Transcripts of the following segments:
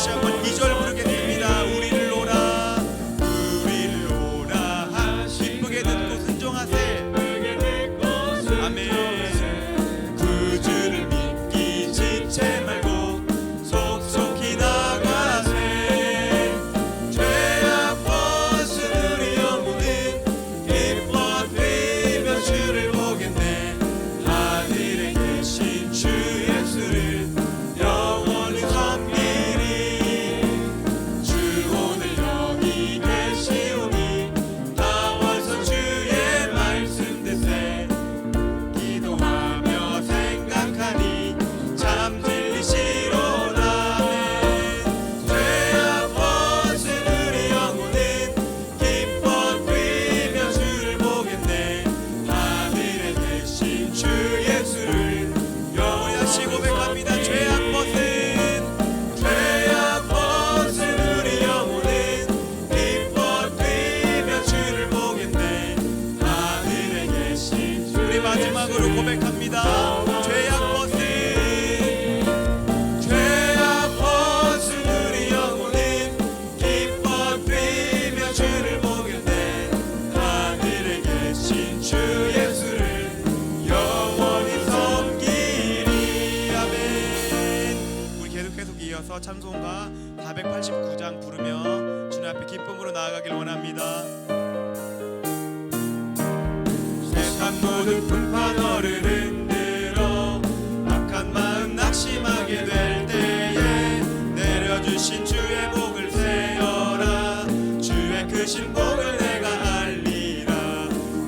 다시 한번 2절 부르겠습니다. 우리를 놓라 우리를 놓라 기쁘게 듣고 순종하세. 아멘. 구주를 믿기 지체 말고 속속히 나가세. 죄악 벗은 우리 영혼은 기뻐 뛰며 주를 보겠네. 하늘에 계신 주 예수를 영원히 섬기리. 주 오늘 여기 계시오니 나와서 주의 말씀 듣세. 기도하며 생각하니 참 진리시로다. 죄악 벗은 우리 영혼은 기뻐 뛰며 주를 보겠네. 하늘에 계신 주 예수를 영원히 다시 고백합니다. 죄악 벗은 우리 영혼은 기뻐 뛰며 주를 보겠네. 하늘에 계신 주. 우리 마지막으로 고백합니다. 죄악 벗은 우리 영혼은 기뻐 뛰며 주를 보겠네. 하늘에 계신 주 예수를 영원히 섬기리. 아멘. 우리 계속 이어서 찬송가 489장 부르며 주님 앞에 기쁨으로 나아가길 원합니다. 세상 모든 풍파 너를 흔들어 악한 마음 낙심하게 될 때에 내려주신 주의 복을 세어라. 주의 크신 복을 내가 알리라.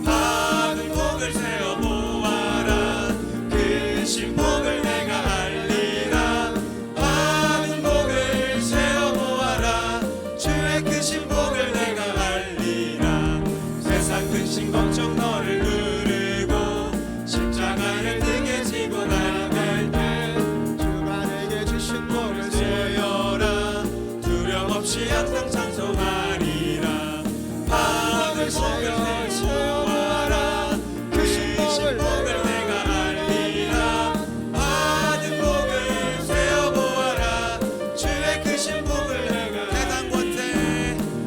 받은 복을 세어 보아라. 크신 복을 내가 알리라. 받은 복을 세어 보아라. 주의 크신 복을 내가 알리라. 세상 근심 걱정 너를 누르고 십자가를 등에 지고 나갈 때 주가 내게 주신 복을 세어라. 두려움 없이 항상 찬송하리라. 받은 복을 세어 보아라. 크신 복을 내가 알리라. 받은 복을 세어 보아라. 주의 크신 복을 내가.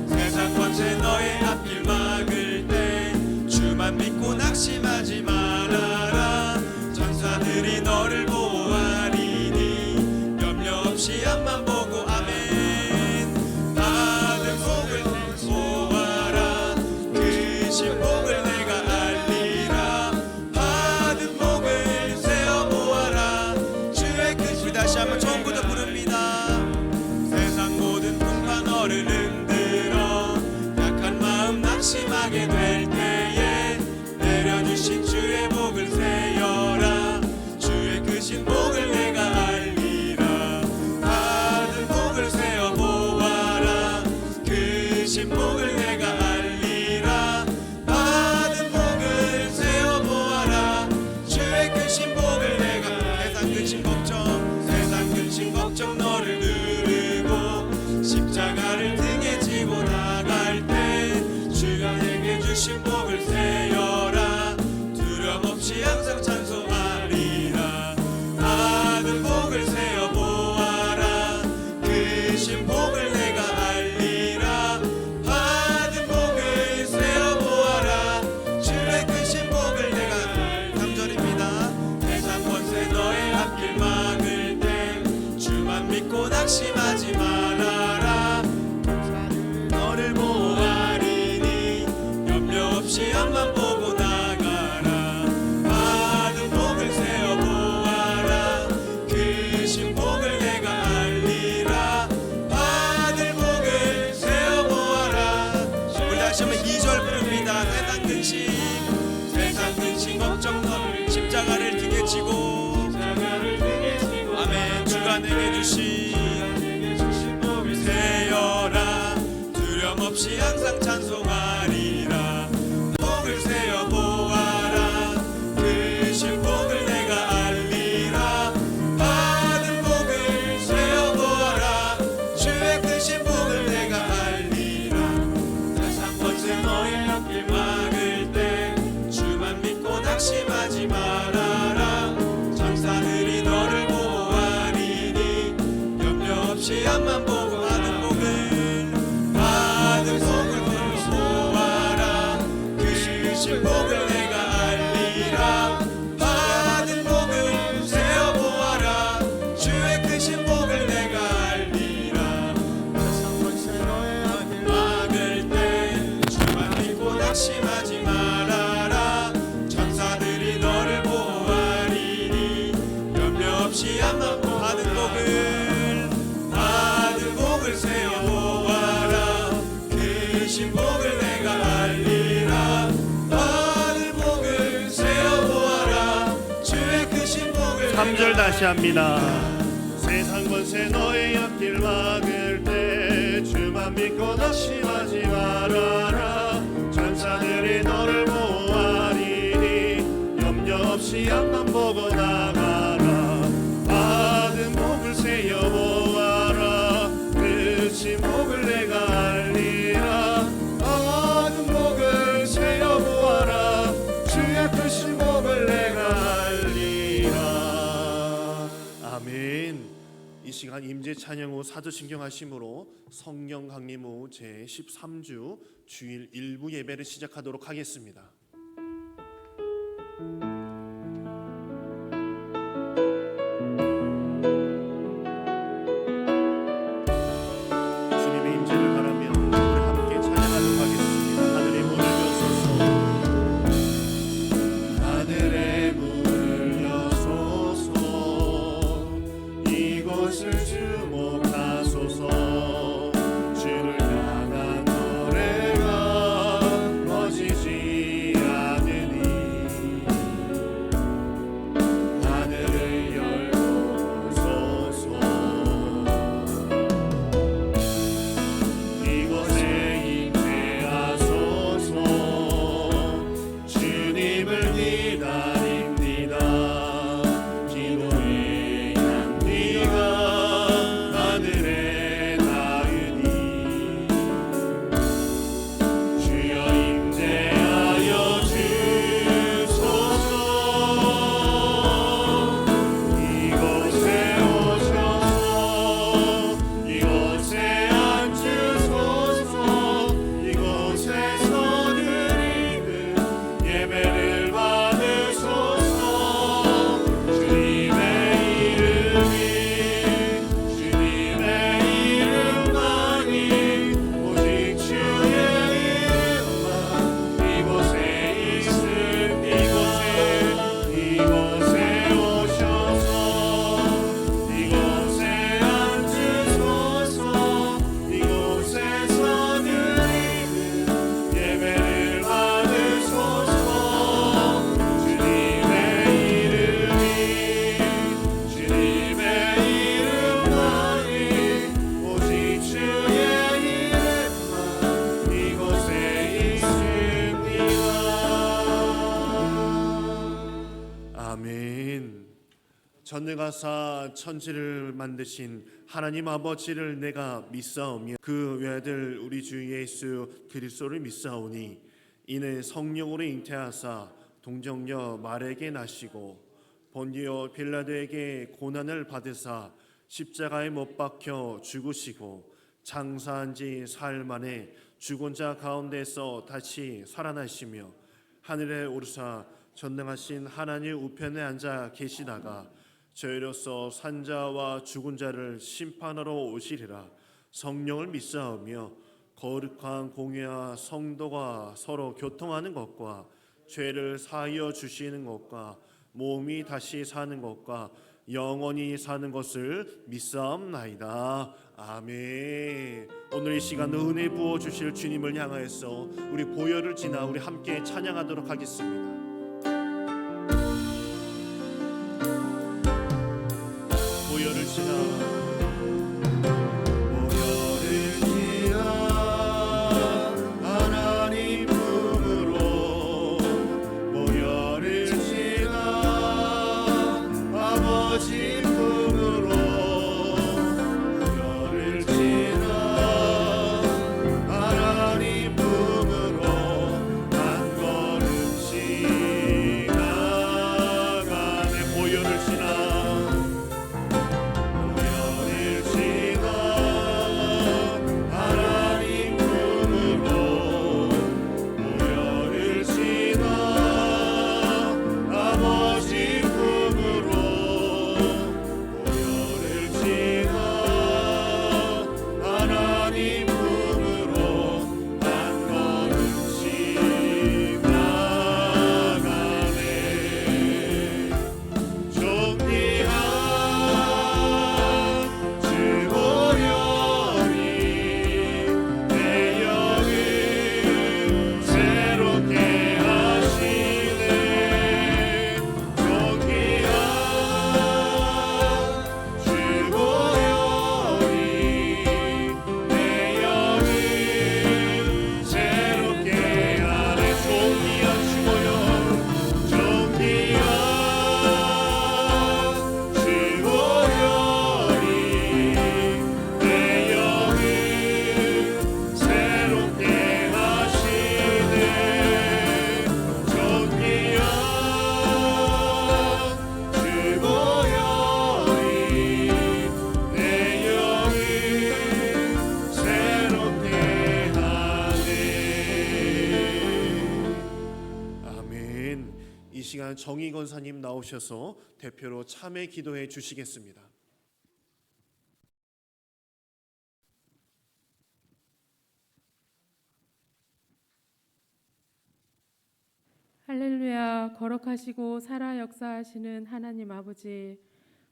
세상 권세 너의 앞길 막을 때 주만 믿고 낙심하지 말아라. 전사들이 너를 보호하리니 염려 없이 앞만 보고. 아멘. 받은 복을 보아라. 크신 복을 내가 알리라. 받은 복을 세어 보아라. 주의 크신. 우리 다시 한번 처음부터 부릅니다. 세상 모든 풍파 너를 흔들어 약한 마음 낙심하게 될 때에 내려주신 주의 복을 세어라. 주의 크신 복을 내가 알리라. 받은 복을 세어 보아라. 크신 복을 내가 알리라. 받은 복을 세어 보아라. 주의 크신 복을 내가. 세상 근심 걱정 너를 누르고 십자가를 등에 지고 나갈 때 주가 내게 주신 복을 세어라. 두려움 없이 항상 찬송하리라. 받은 복을 세어 보아라. 크신 복을 내가 알리라. 받은 복을 세어 보아라. 주의 크신 복을 내가. 3절입니다. 세상 권세 너의 앞길 막을 때 주만 믿고 낙심하지 말아라. 너를 보호하리니 염려 없이 앞만 보고 나가라. 받은 복을 세어 보아라. 크신 복을 내가 알리라. 받은 복을 세어 보아라. 우리 다시 한번 2절 부릅니다. 세상 근심 걱정 너를 십자가를 등에 지고. 아멘. 주가 내게 주신 복을 세어라. 두려움 없이 항상 찬송하리라. 복을 세어 보아라. 크신 복을 내가 알리라. 받은 복을 세어 보아라. 주의 크신 복을 내가 알리라. 세상 권세 너의 앞길 막을 때 주만 믿고 낙심하지 말아라. 전사들이 너를 보호하리니 염려 없이 앞만 보고 받은 복을 모아라. 크신 복을 내가 알리라. 받은 복을 세어 보아라. 주의 크신 복을 내가 알리라. 막을 때 주만 믿고 낙심하지 말아라. 천사들이 너를 보호하리니 염려 없이 앞만 보고 받은 복을 세어 보아라. 크신 복을 내가 알리라. 받은 복을 세어 보아라. 주의 크신 복을 3절 다시 합니다. 세상 권세 너의 앞길 막을 때 주만 믿고 낙심하지 말아라. 천사들이 너를 보호하리니 염려 없이 앞만 보고 나가라. 받은 복을 세어 보아라. 크신 복을 내가 알리라. 받은 복을 세어 보아라. 주의 크신 복을 내가 알리라. 아멘. 이 시간 임재 찬양 후 사도신경 하심으로 성령 강림 후 제13주 주일 일부 예배를 시작하도록 하겠습니다. 주님의 임재를 바라며 우리 함께 찬양하도록 하겠습니다. 하늘의 문을 여소서. 하늘의 문을 여소서. 이곳을 주목하소서. 주를 향한 노래가 꺼지지 않으니 하늘을 열고소서. 이곳에 임재하소서. 주님을 기다립니다. 기도의 향기가 하늘에 닿으니 주여 임재하여 주소서. 이곳에 오셔서 이곳에 앉으소서. 이곳에서 드리는 예배를 받으소서. 주님의 이름만이 오직 주의 이름만 이곳에 있음. 이곳에 오셔서 이곳에 앉으소서. 이곳에서 드리는 예배를 받으소서. 주님의 이름만이 오직 주의 이름만 이곳에 있습니다. 아멘. 전능하사 천지를 만드신 하나님 아버지를 내가 믿사오며 그 외아들 우리 주 예수 그리스도를 믿사오니 이는 성령으로 잉태하사 동정녀 마리아에게 나시고 본디오 빌라도에게 고난을 받으사 십자가에 못 박혀 죽으시고 장사한 지 사흘 만에 죽은 자 가운데서 다시 살아나시며 하늘에 오르사 전능하신 하나님 우편에 앉아 계시다가 저희로서 산자와 죽은 자를 심판하러 오시리라. 성령을 믿사오며 거룩한 공회와 성도가 서로 교통하는 것과 죄를 사하여 주시는 것과 몸이 다시 사는 것과 영원히 사는 것을 믿사옵나이다. 아멘. 오늘 이 시간 은혜 부어 주실 주님을 향하여서 우리 보혈을 지나 우리 함께 찬양하도록 하겠습니다. 보혈을 지나 하나님 품으로 보혈을 지나 아버지 품으로 보혈을 지나 하나님 품으로 한 걸음씩 나가네. 보혈을 지나 시간 정희 권사님 나오셔서 대표로 참회 기도해 주시겠습니다. 할렐루야. 거룩하시고 살아 역사하시는 하나님 아버지,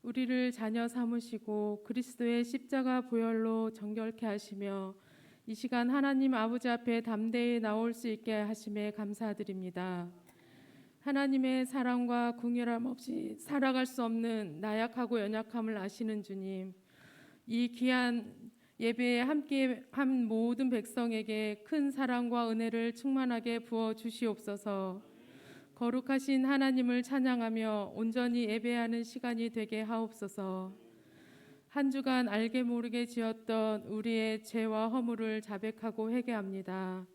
우리를 자녀 삼으시고 그리스도의 십자가 보혈로 정결케 하시며 이 시간 하나님 아버지 앞에 담대히 나올 수 있게 하심에 감사드립니다. 하나님의 사랑과 궁휼함 없이 살아갈 수 없는 나약하고 연약함을 아시는 주님, 이 귀한 예배에 함께한 모든 백성에게 큰 사랑과 은혜를 충만하게 부어 주시옵소서. 거룩하신 하나님을 찬양하며 온전히 예배하는 시간이 되게 하옵소서. 한 주간 알게 모르게 지었던 우리의 죄와 허물을 자백하고 회개합니다.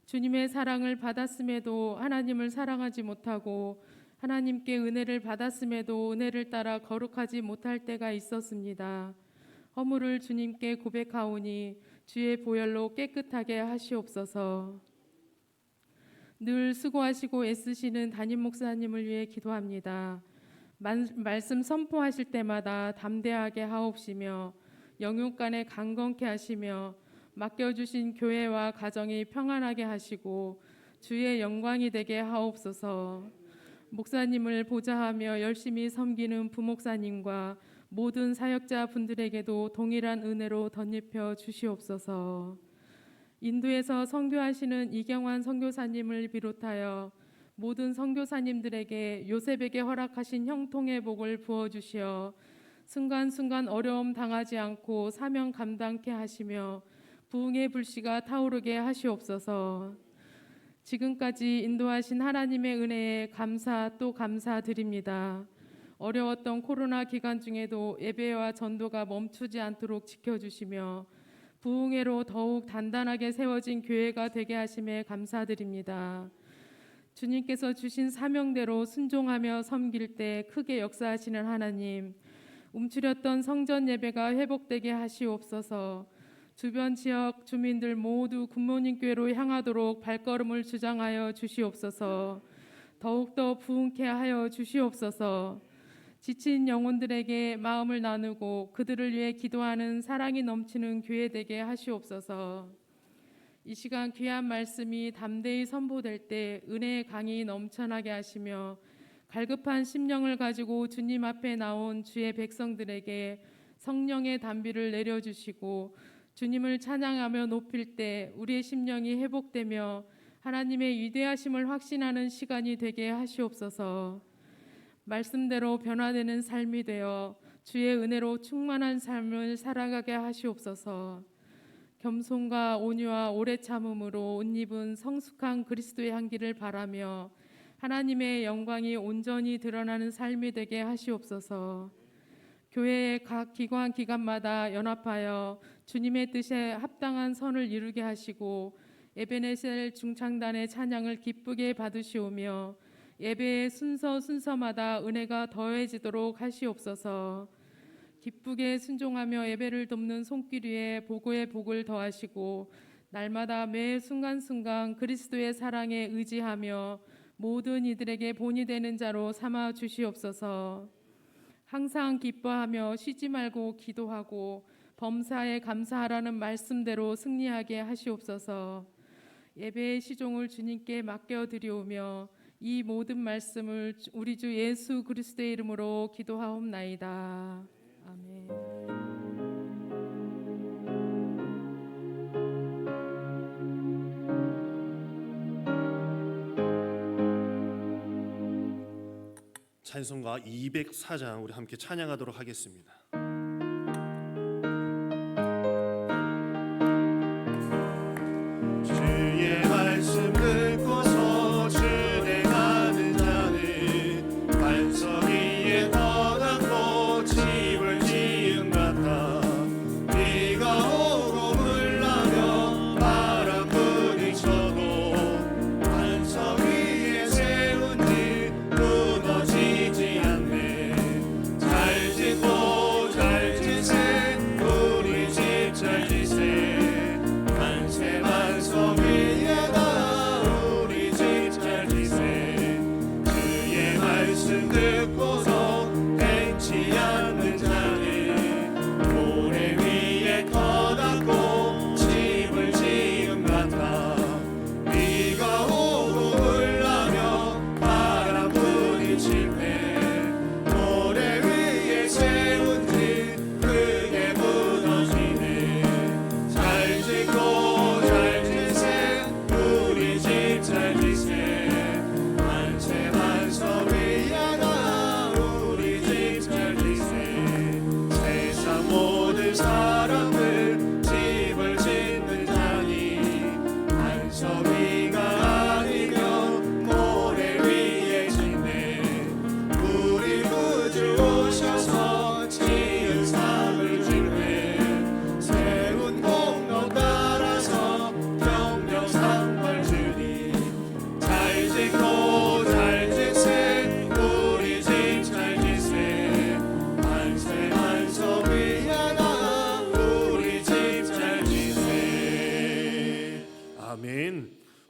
주님의 사랑을 받았음에도 하나님을 사랑하지 못하고 하나님께 은혜를 받았음에도 은혜를 따라 거룩하지 못할 때가 있었습니다. 허물을 주님께 고백하오니 주의 보혈로 깨끗하게 하시옵소서. 늘 수고하시고 애쓰시는 담임 목사님을 위해 기도합니다. 말씀 선포하실 때마다 담대하게 하옵시며 영육간에 강건케 하시며 맡겨주신 교회와 가정이 평안하게 하시고 주의 영광이 되게 하옵소서. 목사님을 보좌하며 열심히 섬기는 부목사님과 모든 사역자 분들에게도 동일한 은혜로 덧입혀 주시옵소서. 인도에서 선교하시는 이경환 선교사님을 비롯하여 모든 선교사님들에게 요셉에게 허락하신 형통의 복을 부어주시어 순간순간 어려움 당하지 않고 사명 감당케 하시며 부흥의 불씨가 타오르게 하시옵소서. 지금까지 인도하신 하나님의 은혜에 감사 또 감사드립니다. 어려웠던 코로나 기간 중에도 예배와 전도가 멈추지 않도록 지켜주시며 부흥회로 더욱 단단하게 세워진 교회가 되게 하심에 감사드립니다. 주님께서 주신 사명대로 순종하며 섬길 때 크게 역사하시는 하나님, 움츠렸던 성전 예배가 회복되게 하시옵소서. 주변 지역 주민들 모두 굿모닝 교회로 향하도록 발걸음을 주장하여 주시옵소서. 더욱더 부흥케 하여 주시옵소서. 지친 영혼들에게 마음을 나누고 그들을 위해 기도하는 사랑이 넘치는 교회 되게 하시옵소서. 이 시간 귀한 말씀이 담대히 선포될 때 은혜의 강이 넘쳐나게 하시며 갈급한 심령을 가지고 주님 앞에 나온 주의 백성들에게 성령의 단비를 내려주시고 주님을 찬양하며 높일 때 우리의 심령이 회복되며 하나님의 위대하심을 확신하는 시간이 되게 하시옵소서. 말씀대로 변화되는 삶이 되어 주의 은혜로 충만한 삶을 살아가게 하시옵소서. 겸손과 온유와 오래 참음으로 옷 입은 성숙한 그리스도의 향기를 바라며 하나님의 영광이 온전히 드러나는 삶이 되게 하시옵소서. 교회의 각 기관마다 연합하여 주님의 뜻에 합당한 선을 이루게 하시고 에베네셀 중창단의 찬양을 기쁘게 받으시오며 예배의 순서마다 은혜가 더해지도록 하시옵소서. 기쁘게 순종하며 예배를 돕는 손길 위에 보고의 복을 더하시고 날마다 매 순간순간 그리스도의 사랑에 의지하며 모든 이들에게 본이 되는 자로 삼아 주시옵소서. 항상 기뻐하며 쉬지 말고 기도하고 범사에 감사하라는 말씀대로 승리하게 하시옵소서. 예배의 시종을 주님께 맡겨드리오며 이 모든 말씀을 우리 주 예수 그리스도의 이름으로 기도하옵나이다. 아멘. 찬송가 204장 우리 함께 찬양하도록 하겠습니다. 주의 말씀 듣고서 준행하는 자는 반석 위에 거듭고 집을 지은 같아. 비가 오고 물나며 바람 부딪혀도 반석 위에 세운 집 무너지지 않네. 잘 짓고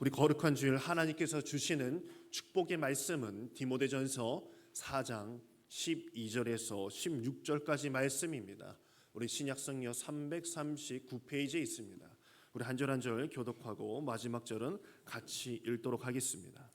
우리 거룩한 주일 하나님께서 주시는 축복의 말씀은 디모데전서 4장 12절에서 16절까지 말씀입니다. 우리 신약성경 339페이지에 있습니다. 우리 한 절 한 절 교독하고 마지막 절은 같이 읽도록 하겠습니다.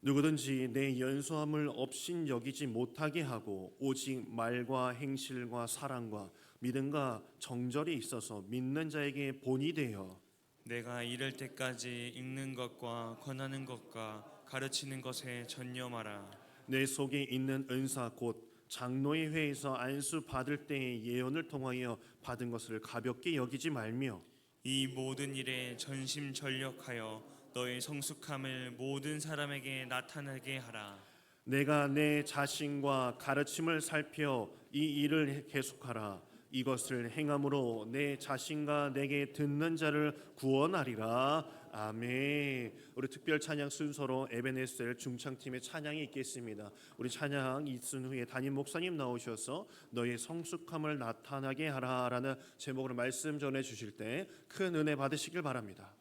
누구든지 내 연소함을 업신 여기지 못하게 하고 오직 말과 행실과 사랑과 믿음과 정절이 있어서 믿는 자에게 본이 되어 내가 이를 때까지 읽는 것과 권하는 것과 가르치는 것에 전념하라. 내 속에 있는 은사 곧 장로의 회에서 안수 받을 때의 예언을 통하여 받은 것을 가볍게 여기지 말며 이 모든 일에 전심전력하여 너의 성숙함을 모든 사람에게 나타나게 하라. 내가 내 자신과 가르침을 살펴 이 일을 계속하라. 이것을 행함으로 내 자신과 내게 듣는 자를 구원하리라. 아멘. 우리 특별 찬양 순서로 에베네셀 중창팀의 찬양이 있겠습니다. 우리 찬양 있은 후에 담임 목사님 나오셔서 너의 성숙함을 나타나게 하라라는 제목으로 말씀 전해 주실 때 큰 은혜 받으시길 바랍니다.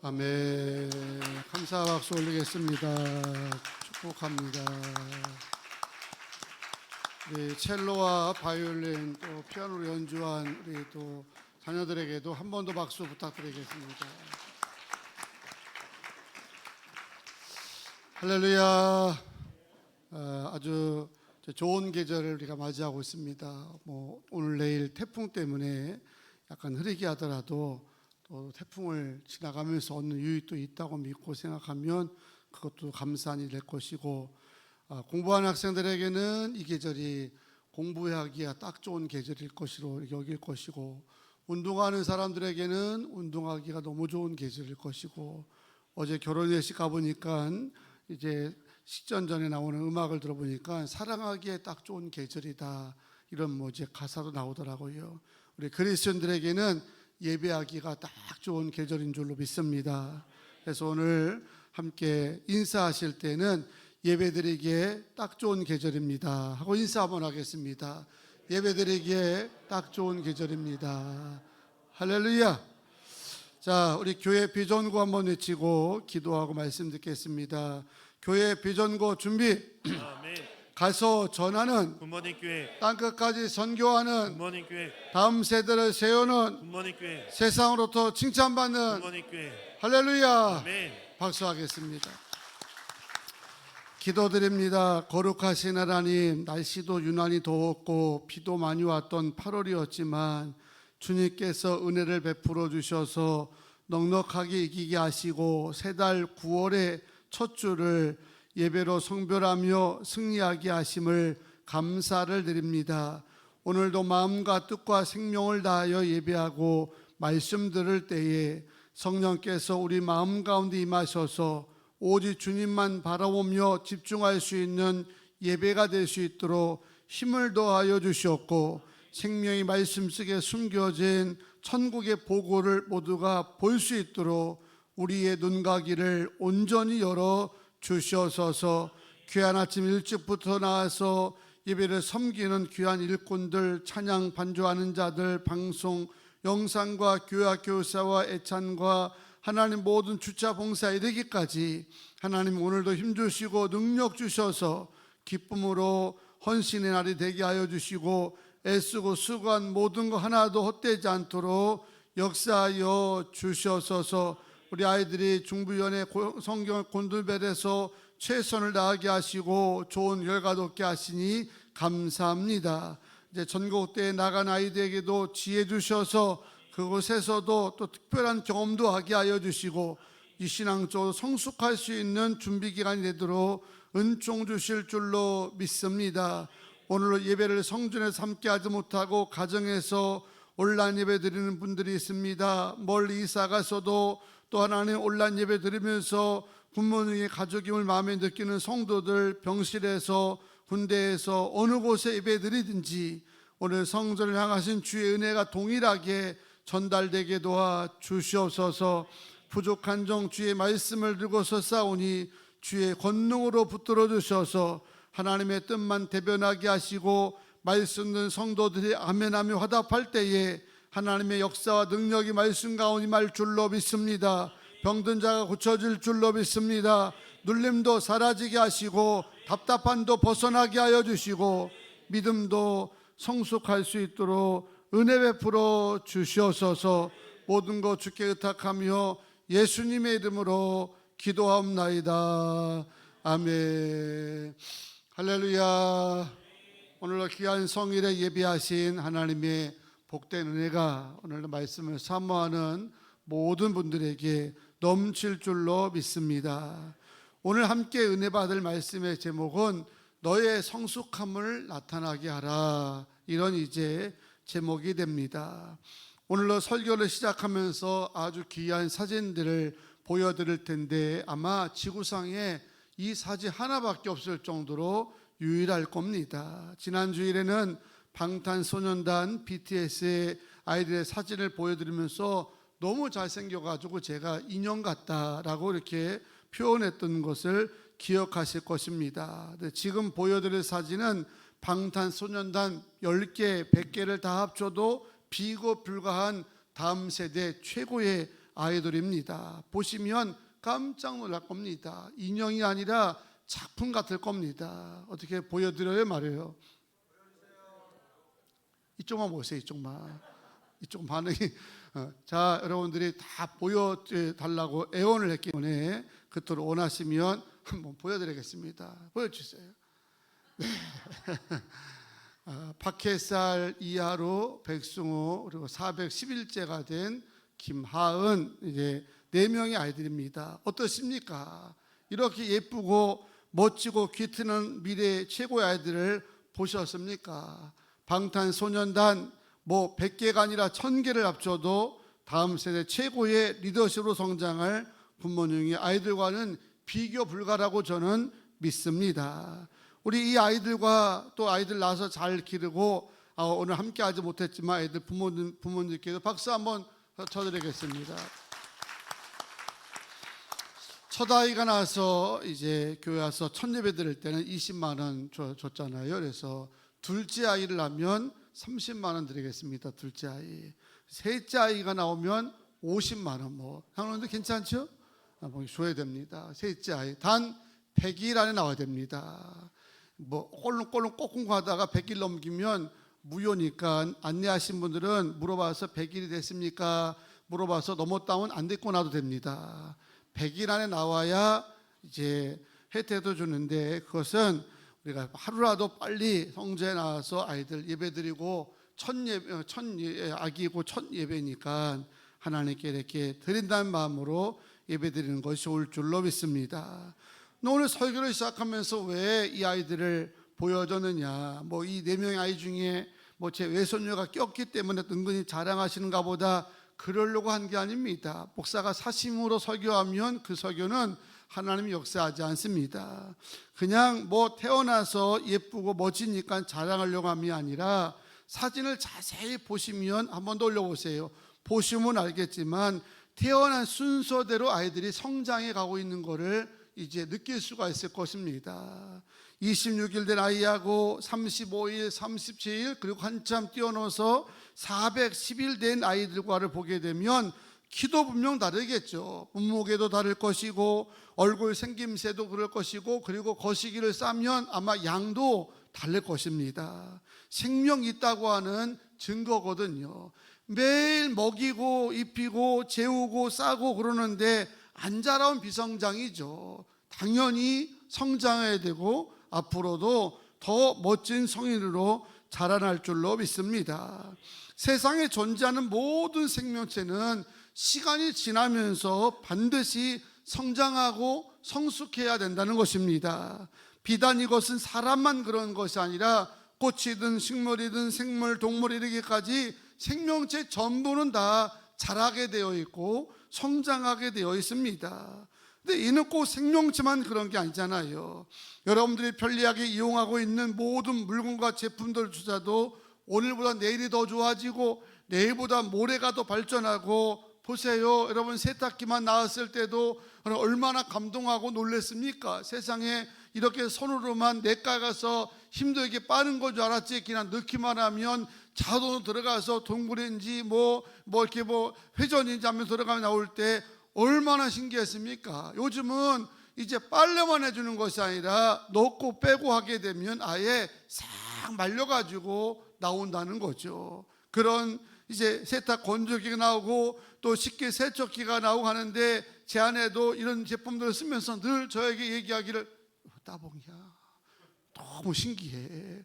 아멘. 감사 박수 올리겠습니다. 축복합니다. 우리 첼로와 바이올린 또 피아노로 연주한 우리 또 자녀들에게도 한 번 더 박수 부탁드리겠습니다. 할렐루야. 아주 좋은 계절을 우리가 맞이하고 있습니다. 뭐 오늘 내일 태풍 때문에 약간 흐리게 하더라도 또 태풍을 지나가면서 얻는 유익도 있다고 믿고 생각하면 그것도 감사한 일이 될 것이고, 공부하는 학생들에게는 이 계절이 공부하기가 딱 좋은 계절일 것으로 여길 것이고, 운동하는 사람들에게는 운동하기가 너무 좋은 계절일 것이고, 어제 결혼예식 가보니까 이제 식전 전에 나오는 음악을 들어보니까 사랑하기에 딱 좋은 계절이다, 이런 이제 가사도 나오더라고요. 우리 그리스도인들에게는 예배하기가 딱 좋은 계절인 줄로 믿습니다. 그래서 오늘 함께 인사하실 때는 예배드리기에 딱 좋은 계절입니다 하고 인사 한번 하겠습니다. 예배드리기에 딱 좋은 계절입니다. 할렐루야. 자, 우리 교회 비전구 한번 외치고 기도하고 말씀 듣겠습니다. 교회 비전구 준비. 아멘. 가서 전하는 굿모닝 교회. 땅끝까지 선교하는 굿모닝 교회. 다음 세대를 세우는 굿모닝 교회. 세상으로부터 칭찬받는 굿모닝 교회. 할렐루야. 아멘. 박수하겠습니다. 기도드립니다. 거룩하신 하나님, 날씨도 유난히 더웠고 비도 많이 왔던 8월이었지만 주님께서 은혜를 베풀어 주셔서 넉넉하게 이기게 하시고 새 달 9월의 첫 주를 예배로 성별하며 승리하게 하심을 감사를 드립니다. 오늘도 마음과 뜻과 생명을 다하여 예배하고 말씀 들을 때에 성령께서 우리 마음 가운데 임하셔서 오직 주님만 바라보며 집중할 수 있는 예배가 될 수 있도록 힘을 더하여 주시옵고, 생명의 말씀 속에 숨겨진 천국의 보고를 모두가 볼 수 있도록 우리의 눈과 귀를 온전히 열어 주시옵소서. 귀한 아침 일찍부터 나와서 예배를 섬기는 귀한 일꾼들, 찬양 반주하는 자들, 방송 영상과 교회 교사와 애찬과 하나님 모든 주차 봉사에 이르기까지 하나님 오늘도 힘주시고 능력 주셔서 기쁨으로 헌신의 날이 되게 하여 주시고, 애쓰고 수고한 모든 거 하나도 헛되지 않도록 역사하여 주셔서 우리 아이들이 중부위원회 성경 곤두벨에서 최선을 다하게 하시고 좋은 결과도 얻게 하시니 감사합니다. 이제 전국대에 나간 아이들에게도 지혜 주셔서 그곳에서도 또 특별한 경험도 하게 하여 주시고 이 신앙적으로 성숙할 수 있는 준비 기간이 되도록 은총 주실 줄로 믿습니다. 오늘 예배를 성전에서 함께 하지 못하고 가정에서 온라인 예배 드리는 분들이 있습니다. 멀리 이사 가서도 또 하나님 온라인 예배 드리면서 부모님의 가족임을 마음에 느끼는 성도들, 병실에서 군대에서 어느 곳에 예배 드리든지 오늘 성전을 향하신 주의 은혜가 동일하게 전달되게 도와 주시옵소서. 부족한 종 주의 말씀을 들고서 싸우니 주의 권능으로 붙들어 주셔서 하나님의 뜻만 대변하게 하시고 말씀 듣는 성도들이 아멘하며 화답할 때에 하나님의 역사와 능력이 말씀 가운데 말 줄로 믿습니다. 병든 자가 고쳐질 줄로 믿습니다. 눌림도 사라지게 하시고 답답함도 벗어나게 하여 주시고 믿음도 성숙할 수 있도록 은혜 베풀어 주시옵소서. 모든 것 주께 의탁하며 예수님의 이름으로 기도하옵나이다. 아멘. 할렐루야. 오늘도 귀한 성일에 예배하신 하나님의 복된 은혜가 오늘의 말씀을 사모하는 모든 분들에게 넘칠 줄로 믿습니다. 오늘 함께 은혜 받을 말씀의 제목은 너의 성숙함을 나타나게 하라, 이런 이제 제목이 됩니다. 오늘로 설교를 시작하면서 아주 귀한 사진들을 보여드릴 텐데 아마 지구상에 이 사진 하나밖에 없을 정도로 유일할 겁니다. 지난 주일에는 방탄소년단 BTS의 아이들의 사진을 보여드리면서 너무 잘생겨가지고 제가 인형 같다라고 이렇게 표현했던 것을 기억하실 것입니다. 지금 보여드릴 사진은 방탄소년단 10개, 100개를 다 합쳐도 비교 불가한 다음 세대 최고의 아이돌입니다. 보시면 깜짝 놀랄 겁니다. 인형이 아니라 작품 같을 겁니다. 어떻게 보여드려요 말이에요? 이쪽만 보세요. 이쪽 반응이 자, 여러분들이 다 보여달라고 애원을 했기 때문에 그토록 원하시면 한번 보여드리겠습니다. 보여주세요. 네. 박해살 이하로 백승호 그리고 411제가 된 김하은 이제 4명의 아이들입니다. 어떠십니까? 이렇게 예쁘고 멋지고 귀트는 미래의 최고의 아이들을 보셨습니까? 방탄소년단 뭐 100개가 아니라 1000개를 합쳐도 다음 세대 최고의 리더십으로 성장할 부모님의 아이들과는 비교 불가라고 저는 믿습니다. 우리 이 아이들과 또 아이들 낳아서 잘 기르고 오늘 함께 하지 못했지만 아이들 부모님께도 박수 한번 쳐드리겠습니다. 첫 아이가 나서 이제 교회 와서 첫 예배 드릴 때는 20만 원 줬잖아요. 그래서 둘째 아이를 낳으면 30만 원 드리겠습니다. 둘째 아이. 셋째 아이가 나오면 50만 원. 뭐 상원들 괜찮죠? 줘야 됩니다. 셋째 아이 단 100일 안에 나와야 됩니다. 뭐 꼴렁꼴렁 꽁꽁 가다가 100일 넘기면 무효니까 안내하신 분들은 물어봐서 100일이 됐습니까? 물어봐서 넘었다면 안 됐고 나도 됩니다. 100일 안에 나와야 이제 혜택도 주는데 그것은 우리가 하루라도 빨리 성전에 나와서 아이들 예배드리고 첫 아기고 첫 예배니까 하나님께 이렇게 드린다는 마음으로 예배드리는 것이 좋을 줄로 믿습니다. 오늘 설교를 시작하면서 왜 이 아이들을 보여줬느냐? 뭐 이 4명의 아이 중에 뭐 제 외손녀가 꼈기 때문에 은근히 자랑하시는가 보다 그러려고 한 게 아닙니다. 목사가 사심으로 설교하면 그 설교는 하나님이 역사하지 않습니다. 그냥 뭐 태어나서 예쁘고 멋지니까 자랑하려고 함이 아니라 사진을 자세히 보시면 한 번 더 올려보세요. 보시면 알겠지만 태어난 순서대로 아이들이 성장해 가고 있는 것을 이제 느낄 수가 있을 것입니다. 26일 된 아이하고 35일, 37일 그리고 한참 뛰어넘어서 410일 된 아이들과를 보게 되면 키도 분명 다르겠죠. 몸무게도 다를 것이고 얼굴 생김새도 그럴 것이고 그리고 거시기를 싸면 아마 양도 다를 것입니다. 생명이 있다고 하는 증거거든요. 매일 먹이고 입히고 재우고 싸고 그러는데 안 자라온 비성장이죠. 당연히 성장해야 되고 앞으로도 더 멋진 성인으로 자라날 줄로 믿습니다. 세상에 존재하는 모든 생명체는 시간이 지나면서 반드시 성장하고 성숙해야 된다는 것입니다. 비단 이것은 사람만 그런 것이 아니라 꽃이든 식물이든 생물, 동물 이르기까지 생명체 전부는 다 자라게 되어 있고 성장하게 되어 있습니다. 근데 이는 꼭 생명체만 그런 게 아니잖아요. 여러분들이 편리하게 이용하고 있는 모든 물건과 제품들조차도 오늘보다 내일이 더 좋아지고 내일보다 모레가 더 발전하고 보세요. 여러분 세탁기만 나왔을 때도 얼마나 감동하고 놀랐습니까? 세상에 이렇게 손으로만 내까가서 힘들게 빠는 건 줄 알았지 그냥 넣기만 하면 자동으로 들어가서 동굴인지 뭐 이렇게 회전인지 하면 들어가면 나올 때 얼마나 신기했습니까? 요즘은 이제 빨래만 해주는 것이 아니라 넣고 빼고 하게 되면 아예 싹 말려가지고 나온다는 거죠. 그런 이제 세탁 건조기가 나오고 또 식기 세척기가 나오고 하는데 제 아내도 이런 제품들을 쓰면서 늘 저에게 얘기하기를 따봉이야 너무 신기해.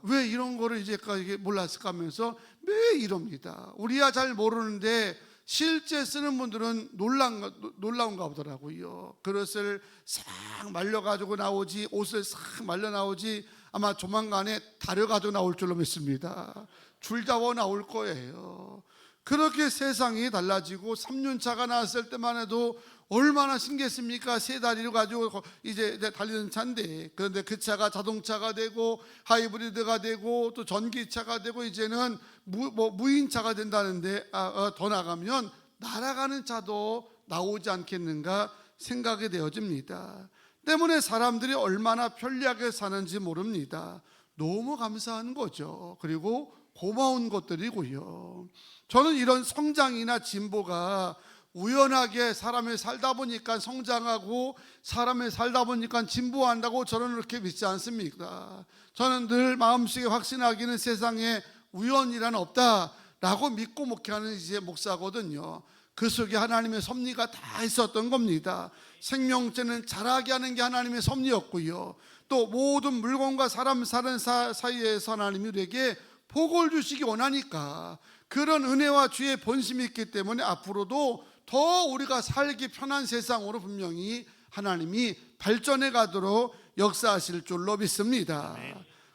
왜 이런 거를 이제까지 몰랐을까 하면서 매일 이럽니다. 우리야 잘 모르는데 실제 쓰는 분들은 놀라운가 보더라고요. 그릇을 싹 말려가지고 나오지 옷을 싹 말려 나오지 아마 조만간에 다려가지고 나올 줄로 믿습니다. 줄 잡아 나올 거예요. 그렇게 세상이 달라지고 3년차가 나왔을 때만 해도 얼마나 신기했습니까? 3다리를 가지고 이제 달리는 차인데 그런데 그 차가 자동차가 되고 하이브리드가 되고 또 전기차가 되고 이제는 무인차가 된다는데 더 나가면 날아가는 차도 나오지 않겠는가 생각이 되어집니다. 때문에 사람들이 얼마나 편리하게 사는지 모릅니다. 너무 감사한 거죠. 그리고 고마운 것들이고요. 저는 이런 성장이나 진보가 우연하게 사람이 살다 보니까 성장하고 사람이 살다 보니까 진보한다고 저는 그렇게 믿지 않습니다. 저는 늘 마음속에 확신하기는 세상에 우연이란 없다라고 믿고 목회하는 이제 목사거든요. 그 속에 하나님의 섭리가 다 있었던 겁니다. 생명체는 자라게 하는 게 하나님의 섭리였고요. 또 모든 물건과 사람 사는 사이에서 하나님이 우리에게 복을 주시기 원하니까 그런 은혜와 주의 본심이 있기 때문에 앞으로도 더 우리가 살기 편한 세상으로 분명히 하나님이 발전해 가도록 역사하실 줄로 믿습니다.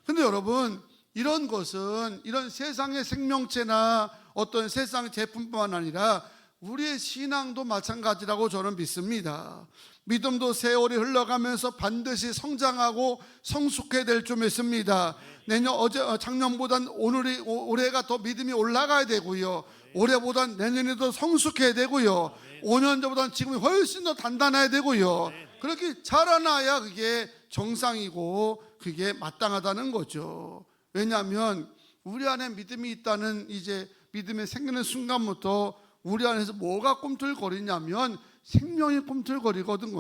근데 여러분, 이런 것은 이런 세상의 생명체나 어떤 세상 제품뿐만 아니라 우리의 신앙도 마찬가지라고 저는 믿습니다. 믿음도 세월이 흘러가면서 반드시 성장하고 성숙해야 될 줄 믿습니다. 작년보단 올해가 더 믿음이 올라가야 되고요. 올해보단 내년에도 성숙해야 되고요. 5년 전보다는 지금이 훨씬 더 단단해야 되고요. 그렇게 자라나야 그게 정상이고 그게 마땅하다는 거죠. 왜냐하면 우리 안에 믿음이 있다는 이제 믿음이 생기는 순간부터 우리 안에서 뭐가 꿈틀거리냐면 생명이 꿈틀거리거든.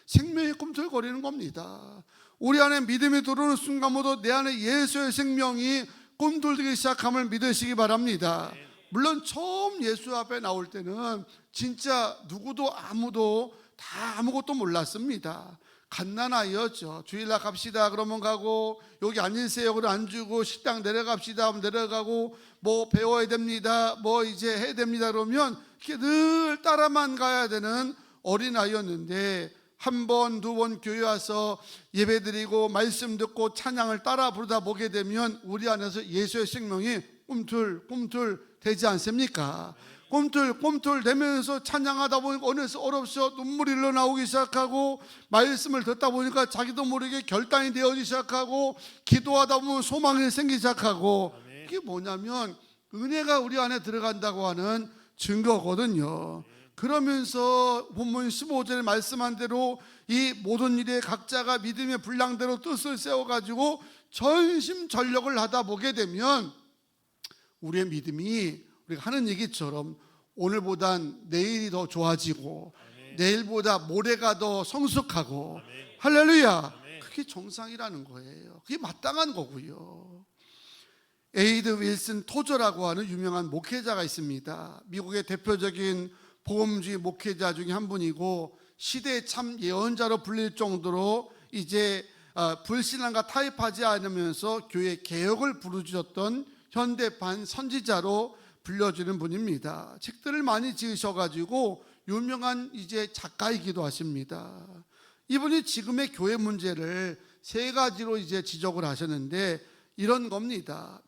생명이 꿈틀거리는 겁니다. 우리 안에 믿음이 들어오는 순간부터 내 안에 예수의 생명이 꿈틀기 시작함을 믿으시기 바랍니다. 물론 처음 예수 앞에 나올 때는 진짜 누구도 아무도 다 아무것도 몰랐습니다. 갓난아이였죠. 주일날 갑시다 그러면 가고, 여기 앉으세요 그러면 앉고, 식당 내려갑시다 하면 내려가고, 뭐 배워야 됩니다, 뭐 이제 해야 됩니다 그러면 이렇게 늘 따라만 가야 되는 어린아이였는데, 한 번, 두 번 교회 와서 예배드리고 말씀 듣고 찬양을 따라 부르다 보게 되면 우리 안에서 예수의 생명이 꿈틀꿈틀 되지 않습니까? 꿈틀꿈틀 되면서 찬양하다 보니까 어느새 어렵서 눈물이 흘러나오기 시작하고, 말씀을 듣다 보니까 자기도 모르게 결단이 되어지기 시작하고, 기도하다 보면 소망이 생기기 시작하고, 이게 뭐냐면 은혜가 우리 안에 들어간다고 하는 증거거든요. 그러면서 본문 15절에 말씀한 대로 이 모든 일에 각자가 믿음의 분량대로 뜻을 세워가지고 전심전력을 하다 보게 되면 우리의 믿음이 우리가 하는 얘기처럼 오늘보단 내일이 더 좋아지고, 내일보다 모레가 더 성숙하고, 할렐루야, 그게 정상이라는 거예요. 그게 마땅한 거고요. 에이드 윌슨 토저라고 하는 유명한 목회자가 있습니다. 미국의 대표적인 복음주의 목회자 중에 한 분이고, 시대의 참 예언자로 불릴 정도로 이제 불신앙과 타협하지 않으면서 교회 개혁을 부르짖었던 현대판 선지자로 불려지는 분입니다. 책들을 많이 지으셔가지고 유명한 이제 작가이기도 하십니다. 이분이 지금의 교회 문제를 세 가지로 이제 지적을 하셨는데 이런 겁니다.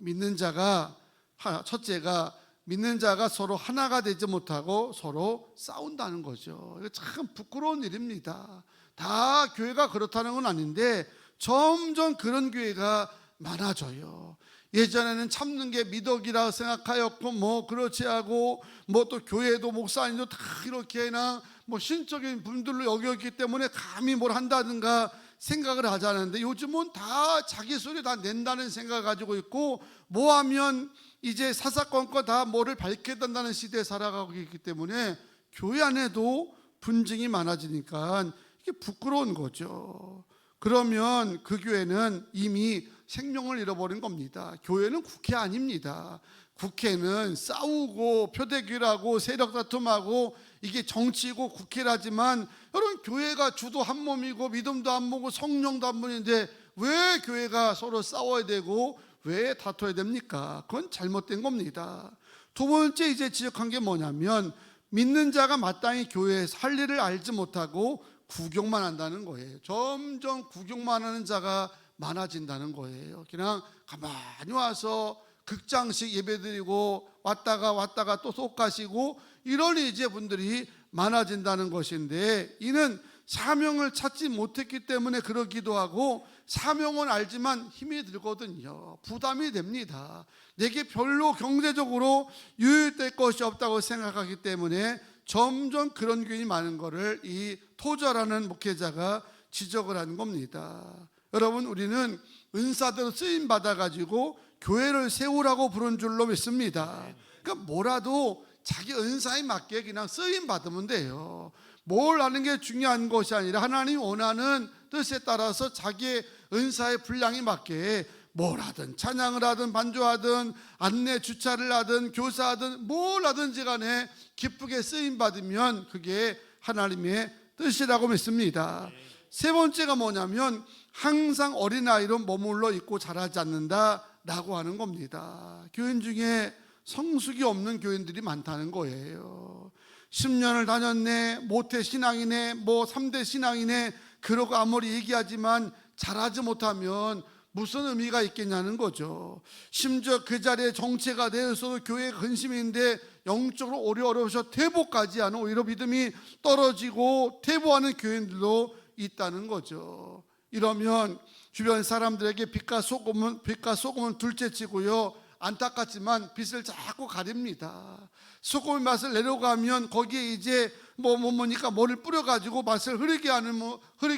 첫째가 믿는 자가 서로 하나가 되지 못하고 서로 싸운다는 거죠. 이거 참 부끄러운 일입니다. 다 교회가 그렇다는 건 아닌데 점점 그런 교회가 많아져요. 예전에는 참는 게 미덕이라 생각하였고, 뭐 그렇지 하고, 뭐 또 교회도 목사님도 다 이렇게나 뭐 신적인 분들로 여겼기 때문에 감히 뭘 한다든가 생각을 하지 않았는데, 요즘은 다 자기 소리 다 낸다는 생각을 가지고 있고, 뭐 하면 이제 사사건건 다 뭐를 밝혀야 된다는 시대에 살아가고 있기 때문에 교회 안에도 분쟁이 많아지니까 이게 부끄러운 거죠. 그러면 그 교회는 이미 생명을 잃어버린 겁니다. 교회는 국회 아닙니다. 국회는 싸우고 표대결하고 세력 다툼하고 이게 정치고 국회라지만, 여러분 교회가 주도 한 몸이고 믿음도 한 몸이고 성령도 한 분인데 왜 교회가 서로 싸워야 되고 왜 다퉈야 됩니까? 그건 잘못된 겁니다. 두 번째 이제 지적한 게 뭐냐면, 믿는 자가 마땅히 교회에서 할 일을 알지 못하고 구경만 한다는 거예요. 점점 구경만 하는 자가 많아진다는 거예요. 그냥 가만히 와서 극장식 예배드리고 왔다가 또 속 가시고 이런 이제 분들이 많아진다는 것인데, 이는 사명을 찾지 못했기 때문에 그러기도 하고, 사명은 알지만 힘이 들거든요. 부담이 됩니다. 내게 별로 경제적으로 유익될 것이 없다고 생각하기 때문에 점점 그런 교인이 많은 것을 이 토저라는 목회자가 지적을 하는 겁니다. 여러분, 우리는 은사대로 쓰임 받아가지고 교회를 세우라고 부른 줄로 믿습니다. 그러니까 뭐라도 자기 은사에 맞게 그냥 쓰임 받으면 돼요. 뭘 하는 게 중요한 것이 아니라 하나님이 원하는 뜻에 따라서 자기의 은사의 분량에 맞게 뭘 하든, 찬양을 하든, 반주하든, 안내 주차를 하든, 교사하든, 뭘 하든지 간에 기쁘게 쓰임 받으면 그게 하나님의 뜻이라고 믿습니다. 세 번째가 뭐냐면 항상 어린아이로 머물러 있고 자라지 않는다라고 하는 겁니다. 교인 중에 성숙이 없는 교인들이 많다는 거예요. 10년을 다녔네, 모태 신앙이네, 뭐 3대 신앙이네, 그러고 아무리 얘기하지만 자라지 못하면 무슨 의미가 있겠냐는 거죠. 심지어 그 자리에 정체가 되어서도 교회 근심인데 영적으로 오래 어려워서 퇴보까지 하는, 오히려 믿음이 떨어지고 퇴보하는 교인들도 있다는 거죠. 이러면 주변 사람들에게 빛과 소금은 둘째치고요, 안타깝지만 빛을 자꾸 가립니다. 소금의 맛을 내려가면 거기에 이제 뭐니까 뭐를 뿌려가지고 맛을 흐르게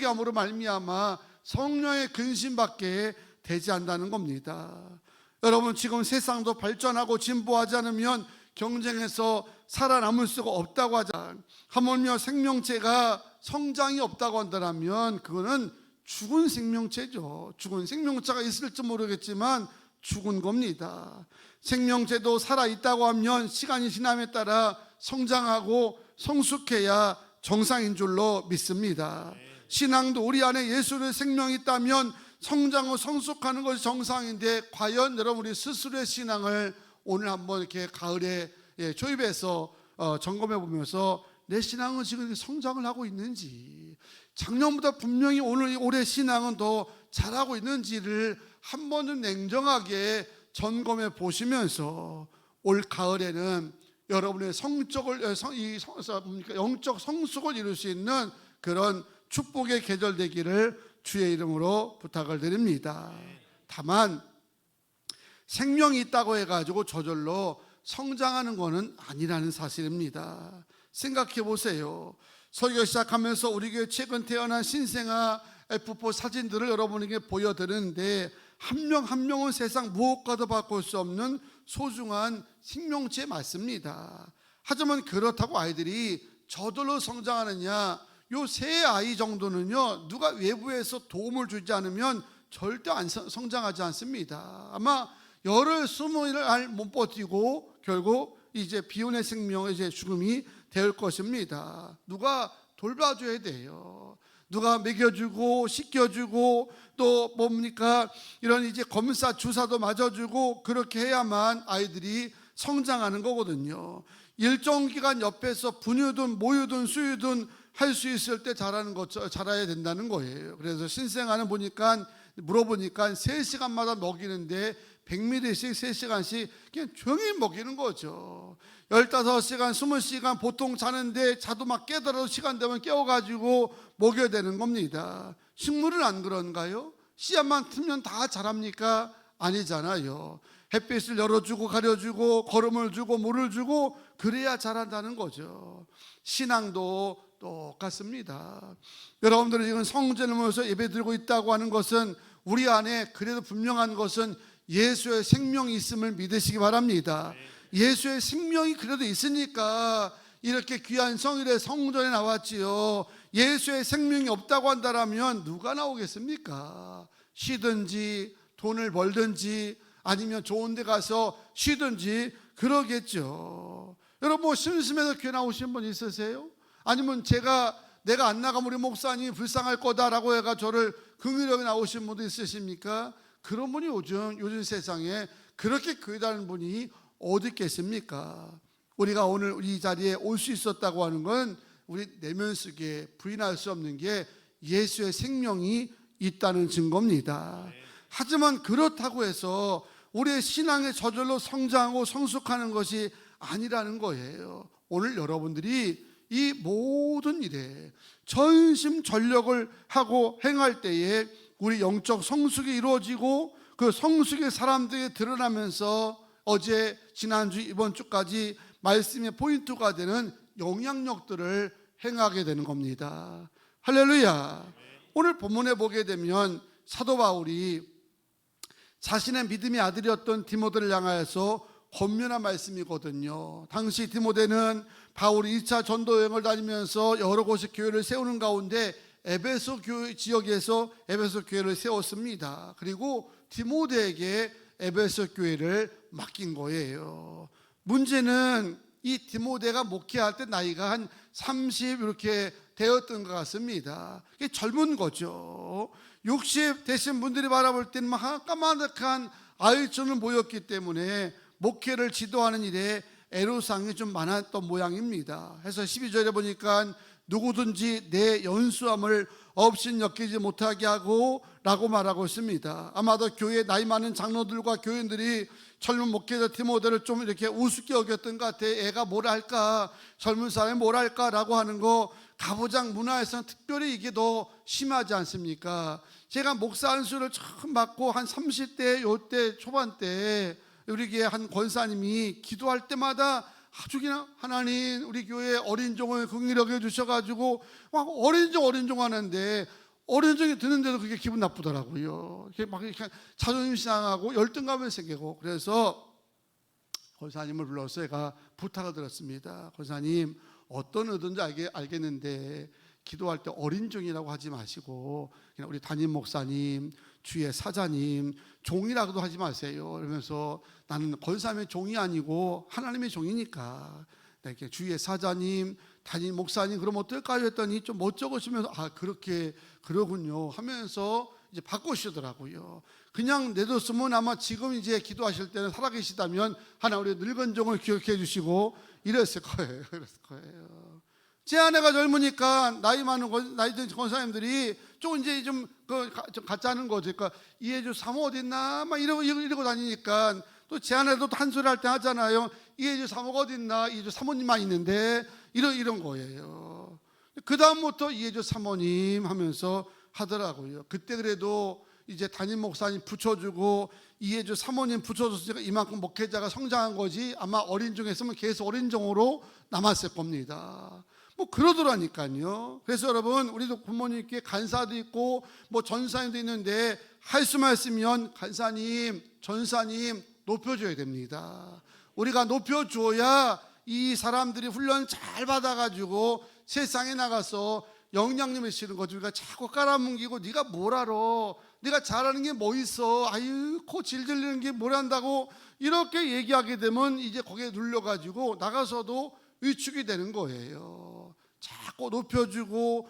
함으로 말미암아 성령의 근심밖에 되지 않는다는 겁니다. 여러분, 지금 세상도 발전하고 진보하지 않으면 경쟁에서 살아남을 수가 없다고 하자. 하물며 생명체가 성장이 없다고 한다면 그거는 죽은 생명체죠. 죽은 생명체가 있을지 모르겠지만 죽은 겁니다. 생명체도 살아있다고 하면 시간이 지남에 따라 성장하고 성숙해야 정상인 줄로 믿습니다. 신앙도 우리 안에 예수의 생명이 있다면 성장하고 성숙하는 것이 정상인데, 과연 여러분 우리 스스로의 신앙을 오늘 한번 이렇게 가을에 조입해서 점검해 보면서 내 신앙은 지금 성장을 하고 있는지, 작년보다 분명히 올해 신앙은 더 잘하고 있는지를 한 번은 냉정하게 점검해 보시면서 올 가을에는 여러분의 영적 성숙을 이룰 수 있는 그런 축복의 계절 되기를 주의 이름으로 부탁을 드립니다. 다만 생명이 있다고 해가지고 저절로 성장하는 것은 아니라는 사실입니다. 생각해 보세요. 설교 시작하면서 우리 교회 최근 태어난 신생아 F4 사진들을 여러분에게 보여드리는데, 한 명 한 명은 세상 무엇과도 바꿀 수 없는 소중한 생명체 맞습니다. 하지만 그렇다고 아이들이 저절로 성장하느냐? 요 세 아이 정도는요, 누가 외부에서 도움을 주지 않으면 절대 성장하지 않습니다. 아마 열흘 20일을 못 버티고 결국 이제 비운의 생명의 이제 죽음이 될 것입니다. 누가 돌봐줘야 돼요. 누가 먹여주고 씻겨주고 또 뭡니까 이런 이제 검사 주사도 맞아주고 그렇게 해야만 아이들이 성장하는 거거든요. 일정 기간 옆에서 분유든 모유든 수유든 할 수 있을 때 자라야 된다는 거예요. 그래서 신생아는 물어보니까 3시간마다 먹이는데 100ml씩 3시간씩 그냥 종일 먹이는 거죠. 15시간, 20시간 보통 자는데 자도 막 깨달아도 시간 되면 깨워가지고 먹여야 되는 겁니다. 식물은 안 그런가요? 씨앗만 틀면 다 자랍니까? 아니잖아요. 햇빛을 열어주고 가려주고 거름을 주고 물을 주고 그래야 자란다는 거죠. 신앙도 똑같습니다. 여러분들이 지금 성전을 모여서 예배 드리고 있다고 하는 것은 우리 안에 그래도 분명한 것은 예수의 생명이 있음을 믿으시기 바랍니다. 예수의 생명이 그래도 있으니까 이렇게 귀한 성일의 성전에 나왔지요. 예수의 생명이 없다고 한다면 누가 나오겠습니까? 쉬든지 돈을 벌든지 아니면 좋은 데 가서 쉬든지 그러겠죠. 여러분 심심해서 교회 나오신 분 있으세요? 아니면 내가 안 나가면 우리 목사님이 불쌍할 거다라고 해가 저를 긍휼하게 나오신 분도 있으십니까? 그런 분이 요즘 세상에 그렇게 교회 다니는 분이 어디 있겠습니까? 우리가 오늘 이 자리에 올 수 있었다고 하는 건 우리 내면 속에 부인할 수 없는 게 예수의 생명이 있다는 증거입니다. 하지만 그렇다고 해서 우리의 신앙의 저절로 성장하고 성숙하는 것이 아니라는 거예요. 오늘 여러분들이 이 모든 일에 전심전력을 하고 행할 때에 우리 영적 성숙이 이루어지고 그 성숙의 사람들이 드러나면서 어제, 지난주, 이번 주까지 말씀의 포인트가 되는 영향력들을 행하게 되는 겁니다. 할렐루야. 오늘 본문에 보게 되면 사도 바울이 자신의 믿음의 아들이었던 디모데를 향하여서 엄연한 말씀이거든요. 당시 디모데는 바울이 2차 전도 여행을 다니면서 여러 곳에 교회를 세우는 가운데 에베소 교회 지역에서 에베소 교회를 세웠습니다. 그리고 디모데에게 에베소 교회를 맡긴 거예요. 문제는 이 디모데가 목회할 때 나이가 한 30 이렇게 되었던 것 같습니다. 이게 젊은 거죠. 60 되신 분들이 바라볼 때는 막 까마득한 아이처럼 보였기 때문에 목회를 지도하는 일에 애로사항이 좀 많았던 모양입니다. 해서 12절에 보니까 누구든지 내 연수함을 업신여기지 못하게 하고 라고 말하고 있습니다. 아마도 교회 나이 많은 장로들과 교인들이 젊은 목회자 디모데를 좀 이렇게 우습게 여겼던 것 같아요. 애가 뭘 할까, 젊은 사람이 뭘 할까 라고 하는 거 가부장 문화에서는 특별히 이게 더 심하지 않습니까? 제가 목사 안수를 처음 맡고 한 30대 요때 초반 때 우리 교회 한 권사님이 기도할 때마다 아주 그냥 하나님 우리 교회 어린 종을 긍휼하게 주셔가지고 막 어린 종 하는데 어린 종이 드는데도 그게 기분 나쁘더라고요. 막 이렇게 자존심 상하고 열등감을 생기고, 그래서 권사님을 불러서 제가 부탁을 드렸습니다. 권사님, 어떤 의도인지 알겠는데 기도할 때 어린 종이라고 하지 마시고 그냥 우리 담임 목사님, 주의 사자님, 종이라고도 하지 마세요. 그러면서 나는 권사님의 종이 아니고 하나님의 종이니까 이렇게 주의 사자님, 담임 목사님 그럼 어떨까요 했더니 좀 멋쩍으시면서 그러군요 하면서 이제 바꾸시더라고요. 그냥 내뒀으면 아마 지금 이제 기도하실 때는 살아계시다면 하나 우리 늙은 종을 기억해 주시고 이랬을 거예요. 제 아내가 젊으니까 나이 든 권사님들이 좀 이제 좀 같이 하는 거죠. 그러니까 이해주 사모 어딨나 막 이러고 다니니까 또 제 아내도 한 소리 할 때 하잖아요. 이해주 사모가 어딨나, 이해주 사모님만 있는데 이런 거예요. 그 다음부터 이해주 사모님 하면서 하더라고요. 그때 그래도 이제 담임 목사님 붙여주고 이해주 사모님 붙여줬으니까 이만큼 목회자가 성장한 거지, 아마 어린 종에 있으면 계속 어린 종으로 남았을 겁니다. 뭐 그러더라니까요. 그래서 여러분, 우리도 부모님께 간사도 있고 뭐 전사님도 있는데 할 수만 있으면 간사님, 전사님 높여줘야 됩니다. 우리가 높여줘야 이 사람들이 훈련 잘 받아가지고 세상에 나가서 영향력을 실은 거죠. 우리가 자꾸 깔아뭉기고 네가 뭘 알아, 네가 잘하는 게 뭐 있어, 아유 코 질질리는 게 뭘 한다고 이렇게 얘기하게 되면 이제 거기에 눌려가지고 나가서도 위축이 되는 거예요. 자꾸 높여주고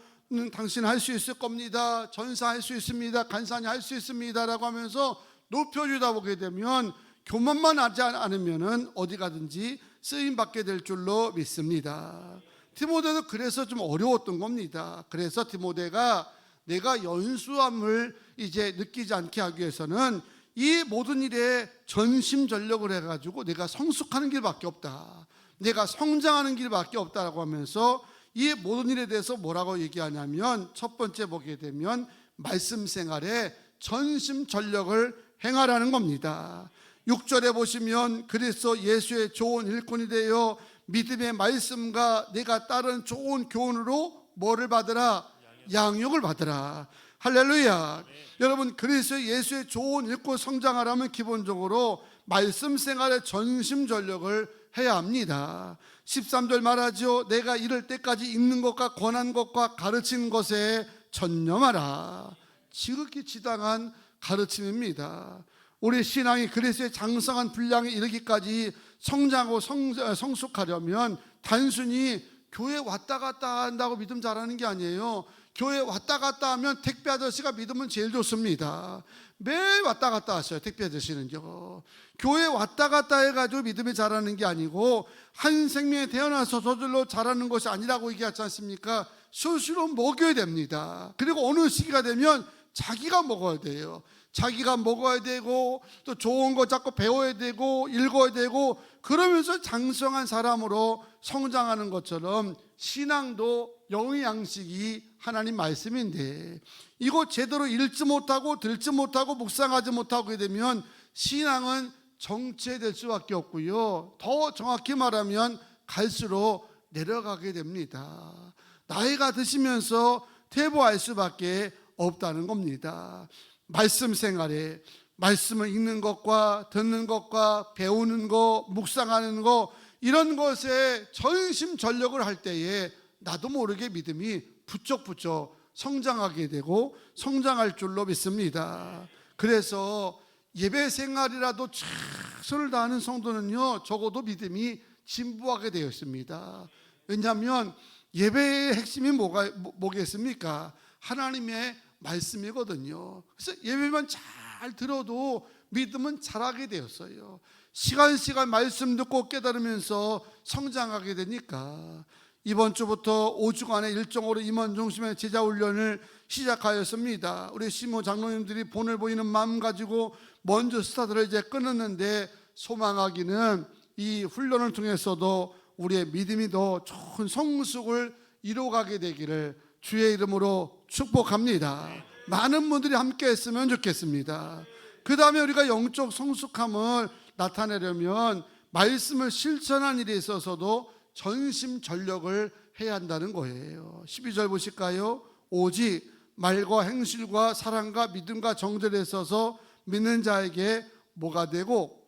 당신 할 수 있을 겁니다, 전사할 수 있습니다, 간사님 할 수 있습니다 라고 하면서 높여주다 보게 되면 교만만 하지 않으면 어디 가든지 쓰임받게 될 줄로 믿습니다. 디모데도 그래서 좀 어려웠던 겁니다. 그래서 디모데가 내가 연수함을 이제 느끼지 않게 하기 위해서는 이 모든 일에 전심전력을 해가지고 내가 성숙하는 길밖에 없다, 내가 성장하는 길밖에 없다라고 하면서 이 모든 일에 대해서 뭐라고 얘기하냐면, 첫 번째 보게 되면 말씀 생활에 전심전력을 행하라는 겁니다. 6절에 보시면 그리스도 예수의 좋은 일꾼이 되어 믿음의 말씀과 내가 따른 좋은 교훈으로 뭐를 받으라? 양육을 받으라. 할렐루야. 여러분, 그리스도 예수의 좋은 일꾼 성장하려면 기본적으로 말씀 생활에 전심전력을 해야 합니다. 13절 말하죠. 내가 이럴 때까지 읽는 것과 권한 것과 가르치는 것에 전념하라. 지극히 지당한 가르침입니다. 우리 신앙이 그리스도의 장성한 분량에 이르기까지 성장하고 성숙하려면 단순히 교회 왔다 갔다 한다고 믿음 잘하는 게 아니에요. 교회 왔다 갔다 하면 택배 아저씨가 믿으면 제일 좋습니다. 매일 왔다 갔다 하셔요. 택배 아저씨는요. 교회 왔다 갔다 해가지고 믿음이 자라는 게 아니고 한 생명에 태어나서 저절로 자라는 것이 아니라고 얘기하지 않습니까? 스스로 먹여야 됩니다. 그리고 어느 시기가 되면 자기가 먹어야 돼요. 자기가 먹어야 되고 또 좋은 거 자꾸 배워야 되고 읽어야 되고, 그러면서 장성한 사람으로 성장하는 것처럼 신앙도 영의 양식이 하나님 말씀인데, 이거 제대로 읽지 못하고 듣지 못하고 묵상하지 못하게 되면 신앙은 정체될 수밖에 없고요, 더 정확히 말하면 갈수록 내려가게 됩니다. 나이가 드시면서 퇴보할 수밖에 없다는 겁니다. 말씀 생활에 말씀을 읽는 것과 듣는 것과 배우는 것, 묵상하는 것, 이런 것에 전심전력을 할 때에 나도 모르게 믿음이 부쩍부쩍 성장하게 되고 성장할 줄로 믿습니다. 그래서 예배 생활이라도 최선을 다하는 성도는요, 적어도 믿음이 진보하게 되어 있습니다. 왜냐하면 예배의 핵심이 뭐겠습니까? 하나님의 말씀이거든요. 그래서 예배만 잘 들어도 믿음은 자라게 되었어요. 시간 말씀 듣고 깨달으면서 성장하게 되니까 이번 주부터 5주간의 일정으로 임원 중심의 제자 훈련을 시작하였습니다. 우리 시모 장로님들이 본을 보이는 마음 가지고 먼저 스타트를 이제 끊었는데, 소망하기는 이 훈련을 통해서도 우리의 믿음이 더 좋은 성숙을 이루어가게 되기를 주의 이름으로 축복합니다. 많은 분들이 함께 했으면 좋겠습니다. 그 다음에 우리가 영적 성숙함을 나타내려면 말씀을 실천한 일에 있어서도 전심전력을 해야 한다는 거예요. 12절 보실까요? 오직 말과 행실과 사랑과 믿음과 정절에 있어서 믿는 자에게 뭐가 되고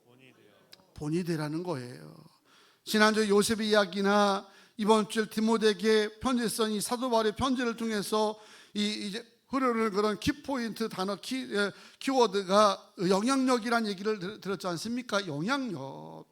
본이 되라는 거예요. 지난주 요셉의 이야기나 이번 주 디모데에게 편지 쓴 이 사도 바울의 편지를 통해서 이제 흐르는 그런 키포인트 단어 키워드가 영향력이라는 얘기를 들었지 않습니까? 영향력.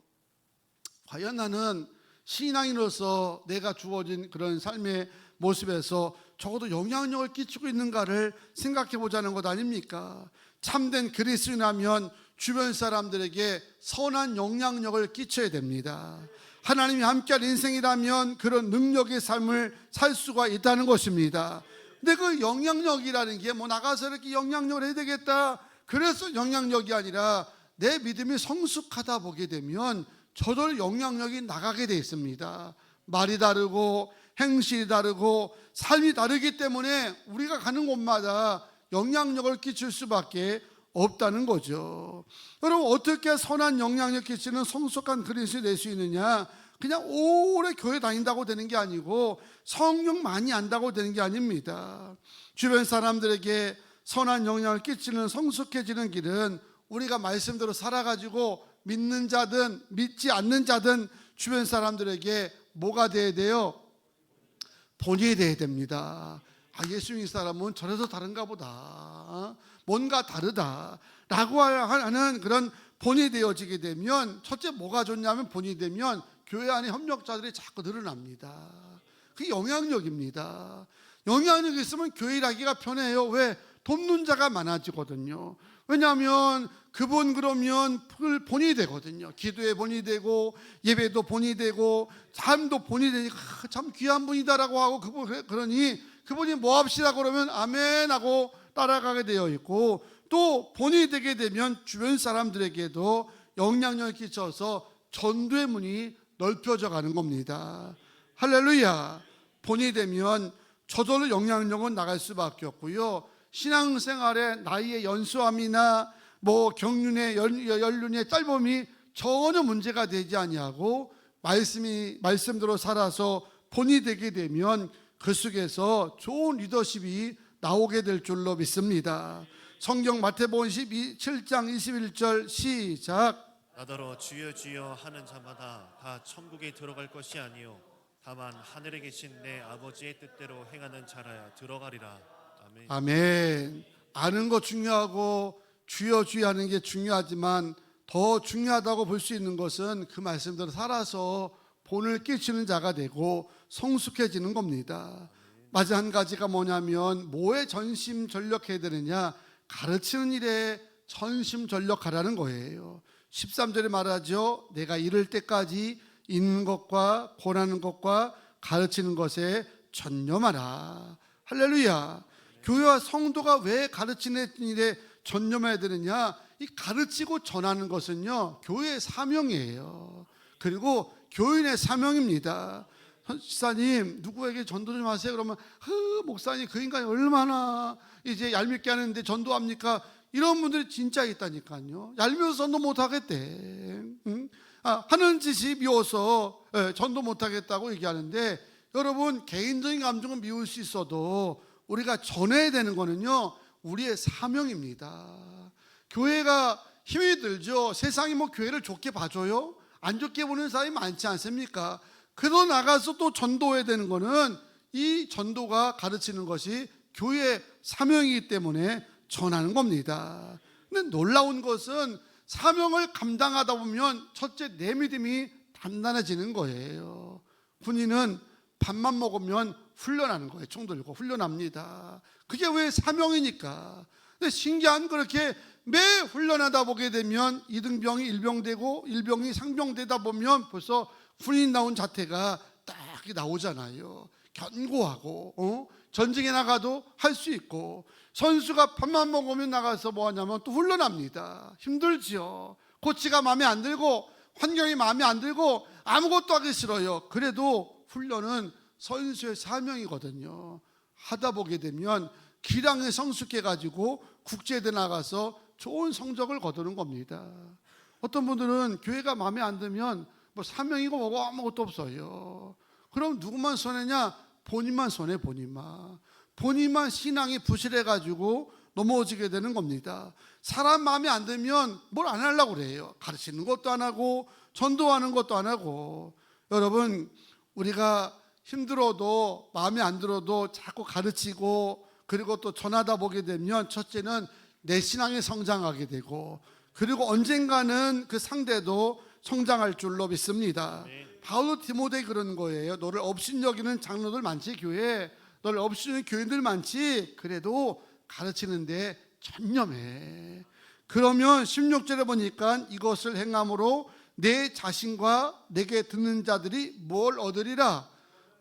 과연 나는 신앙인으로서 내가 주어진 그런 삶의 모습에서 적어도 영향력을 끼치고 있는가를 생각해 보자는 것 아닙니까? 참된 그리스도인이라면 주변 사람들에게 선한 영향력을 끼쳐야 됩니다. 하나님이 함께할 인생이라면 그런 능력의 삶을 살 수가 있다는 것입니다. 근데 그 영향력이라는 게 뭐 나가서 이렇게 영향력을 해야 되겠다, 그래서 영향력이 아니라 내 믿음이 성숙하다 보게 되면 저절 영향력이 나가게 되어 있습니다. 말이 다르고 행실이 다르고 삶이 다르기 때문에 우리가 가는 곳마다 영향력을 끼칠 수밖에 없다는 거죠. 여러분, 어떻게 선한 영향력 끼치는 성숙한 그리스도인이 될 수 있느냐? 그냥 오래 교회 다닌다고 되는 게 아니고 성경 많이 안다고 되는 게 아닙니다. 주변 사람들에게 선한 영향을 끼치는 성숙해지는 길은 우리가 말씀대로 살아가지고 믿는 자든 믿지 않는 자든 주변 사람들에게 뭐가 돼야 돼요? 본이 돼야 됩니다. 예수 믿는 사람은 저래서 다른가 보다, 뭔가 다르다라고 하는 그런 본이 되어지게 되면, 첫째 뭐가 좋냐면, 본이 되면 교회 안에 협력자들이 자꾸 늘어납니다. 그게 영향력입니다. 영향력이 있으면 교회 일하기가 편해요. 왜? 돕는 자가 많아지거든요. 왜냐하면 그분 그러면 본이 되거든요. 기도에 본이 되고 예배도 본이 되고 삶도 본이 되니까 참 귀한 분이다라고 하고 그러니 그분이 뭐 합시다 그러면 아멘 하고 따라가게 되어 있고, 또 본이 되게 되면 주변 사람들에게도 영향력을 끼쳐서 전도의 문이 넓혀져 가는 겁니다. 할렐루야. 본이 되면 저절로 영향력은 나갈 수밖에 없고요. 신앙생활의 나이의 연수함이나 뭐 경륜의 연륜의 짧음이 전혀 문제가 되지 아니하고 말씀대로 살아서 본이 되게 되면 그 속에서 좋은 리더십이 나오게 될 줄로 믿습니다. 성경 마태복음 7장 21절 시작. 나더러 주여 주여 하는 자마다 다 천국에 들어갈 것이 아니요 다만 하늘에 계신 내 아버지의 뜻대로 행하는 자라야 들어가리라. 아멘. 아멘. 아는 거 중요하고 주여 주여 하는 게 중요하지만 더 중요하다고 볼 수 있는 것은 그 말씀대로 살아서 본을 끼치는 자가 되고 성숙해지는 겁니다. 마지막 한 가지가 뭐냐면 뭐에 전심전력해야 되느냐? 가르치는 일에 전심전력하라는 거예요. 13절에 말하죠. 내가 이를 때까지 있는 것과 권하는 것과 가르치는 것에 전념하라. 할렐루야. 교회와 성도가 왜 가르치는 일에 전념해야 되느냐? 이 가르치고 전하는 것은요, 교회의 사명이에요. 그리고 교인의 사명입니다. 목사님 누구에게 전도 좀 하세요. 그러면 목사님 그 인간이 얼마나 이제 얄밉게 하는데 전도합니까? 이런 분들이 진짜 있다니까요. 얄미워서 전도 못하겠대. 하는 짓이 미워서 전도 못하겠다고 얘기하는데, 여러분 개인적인 감정은 미울 수 있어도 우리가 전해야 되는 거는요 우리의 사명입니다. 교회가 힘이 들죠. 세상이 뭐 교회를 좋게 봐줘요? 안 좋게 보는 사람이 많지 않습니까? 그래도 나가서 또 전도해야 되는 거는 이 전도가 가르치는 것이 교회의 사명이기 때문에 전하는 겁니다. 근데 놀라운 것은 사명을 감당하다 보면 첫째 내 믿음이 단단해지는 거예요. 군인은 밥만 먹으면 훈련하는 거예요. 총 들고 훈련합니다. 그게 왜 사명이니까. 근데 신기한 그렇게 매 훈련하다 보게 되면 이등병이 일병되고 일병이 상병되다 보면 벌써 군인 나온 자태가 딱 나오잖아요. 견고하고 전쟁에 나가도 할 수 있고, 선수가 밥만 먹으면 나가서 뭐 하냐면 또 훈련합니다. 힘들지요. 코치가 마음에 안 들고 환경이 마음에 안 들고 아무것도 하기 싫어요. 그래도 훈련은 선수의 사명이거든요. 하다 보게 되면 기량에 성숙해 가지고 국제대 나가서 좋은 성적을 거두는 겁니다. 어떤 분들은 교회가 마음에 안 들면 뭐 사명이고 뭐고 아무것도 없어요. 그럼 누구만 손해냐? 본인만 손해. 본인만 신앙이 부실해 가지고 넘어지게 되는 겁니다. 사람 마음에 안 들면 뭘 안 하려고 그래요. 가르치는 것도 안 하고 전도하는 것도 안 하고. 여러분, 우리가 힘들어도 마음에 안 들어도 자꾸 가르치고 그리고 또 전하다 보게 되면 첫째는 내 신앙이 성장하게 되고, 그리고 언젠가는 그 상대도 성장할 줄로 믿습니다. 바울도 디모데에 그런 거예요. 너를 업신여기는 장로들 많지, 교회에 너를 업신여기는 교인들 많지, 그래도 가르치는데 전념해. 그러면 16절에 보니까 이것을 행함으로 내 자신과 내게 듣는 자들이 뭘 얻으리라?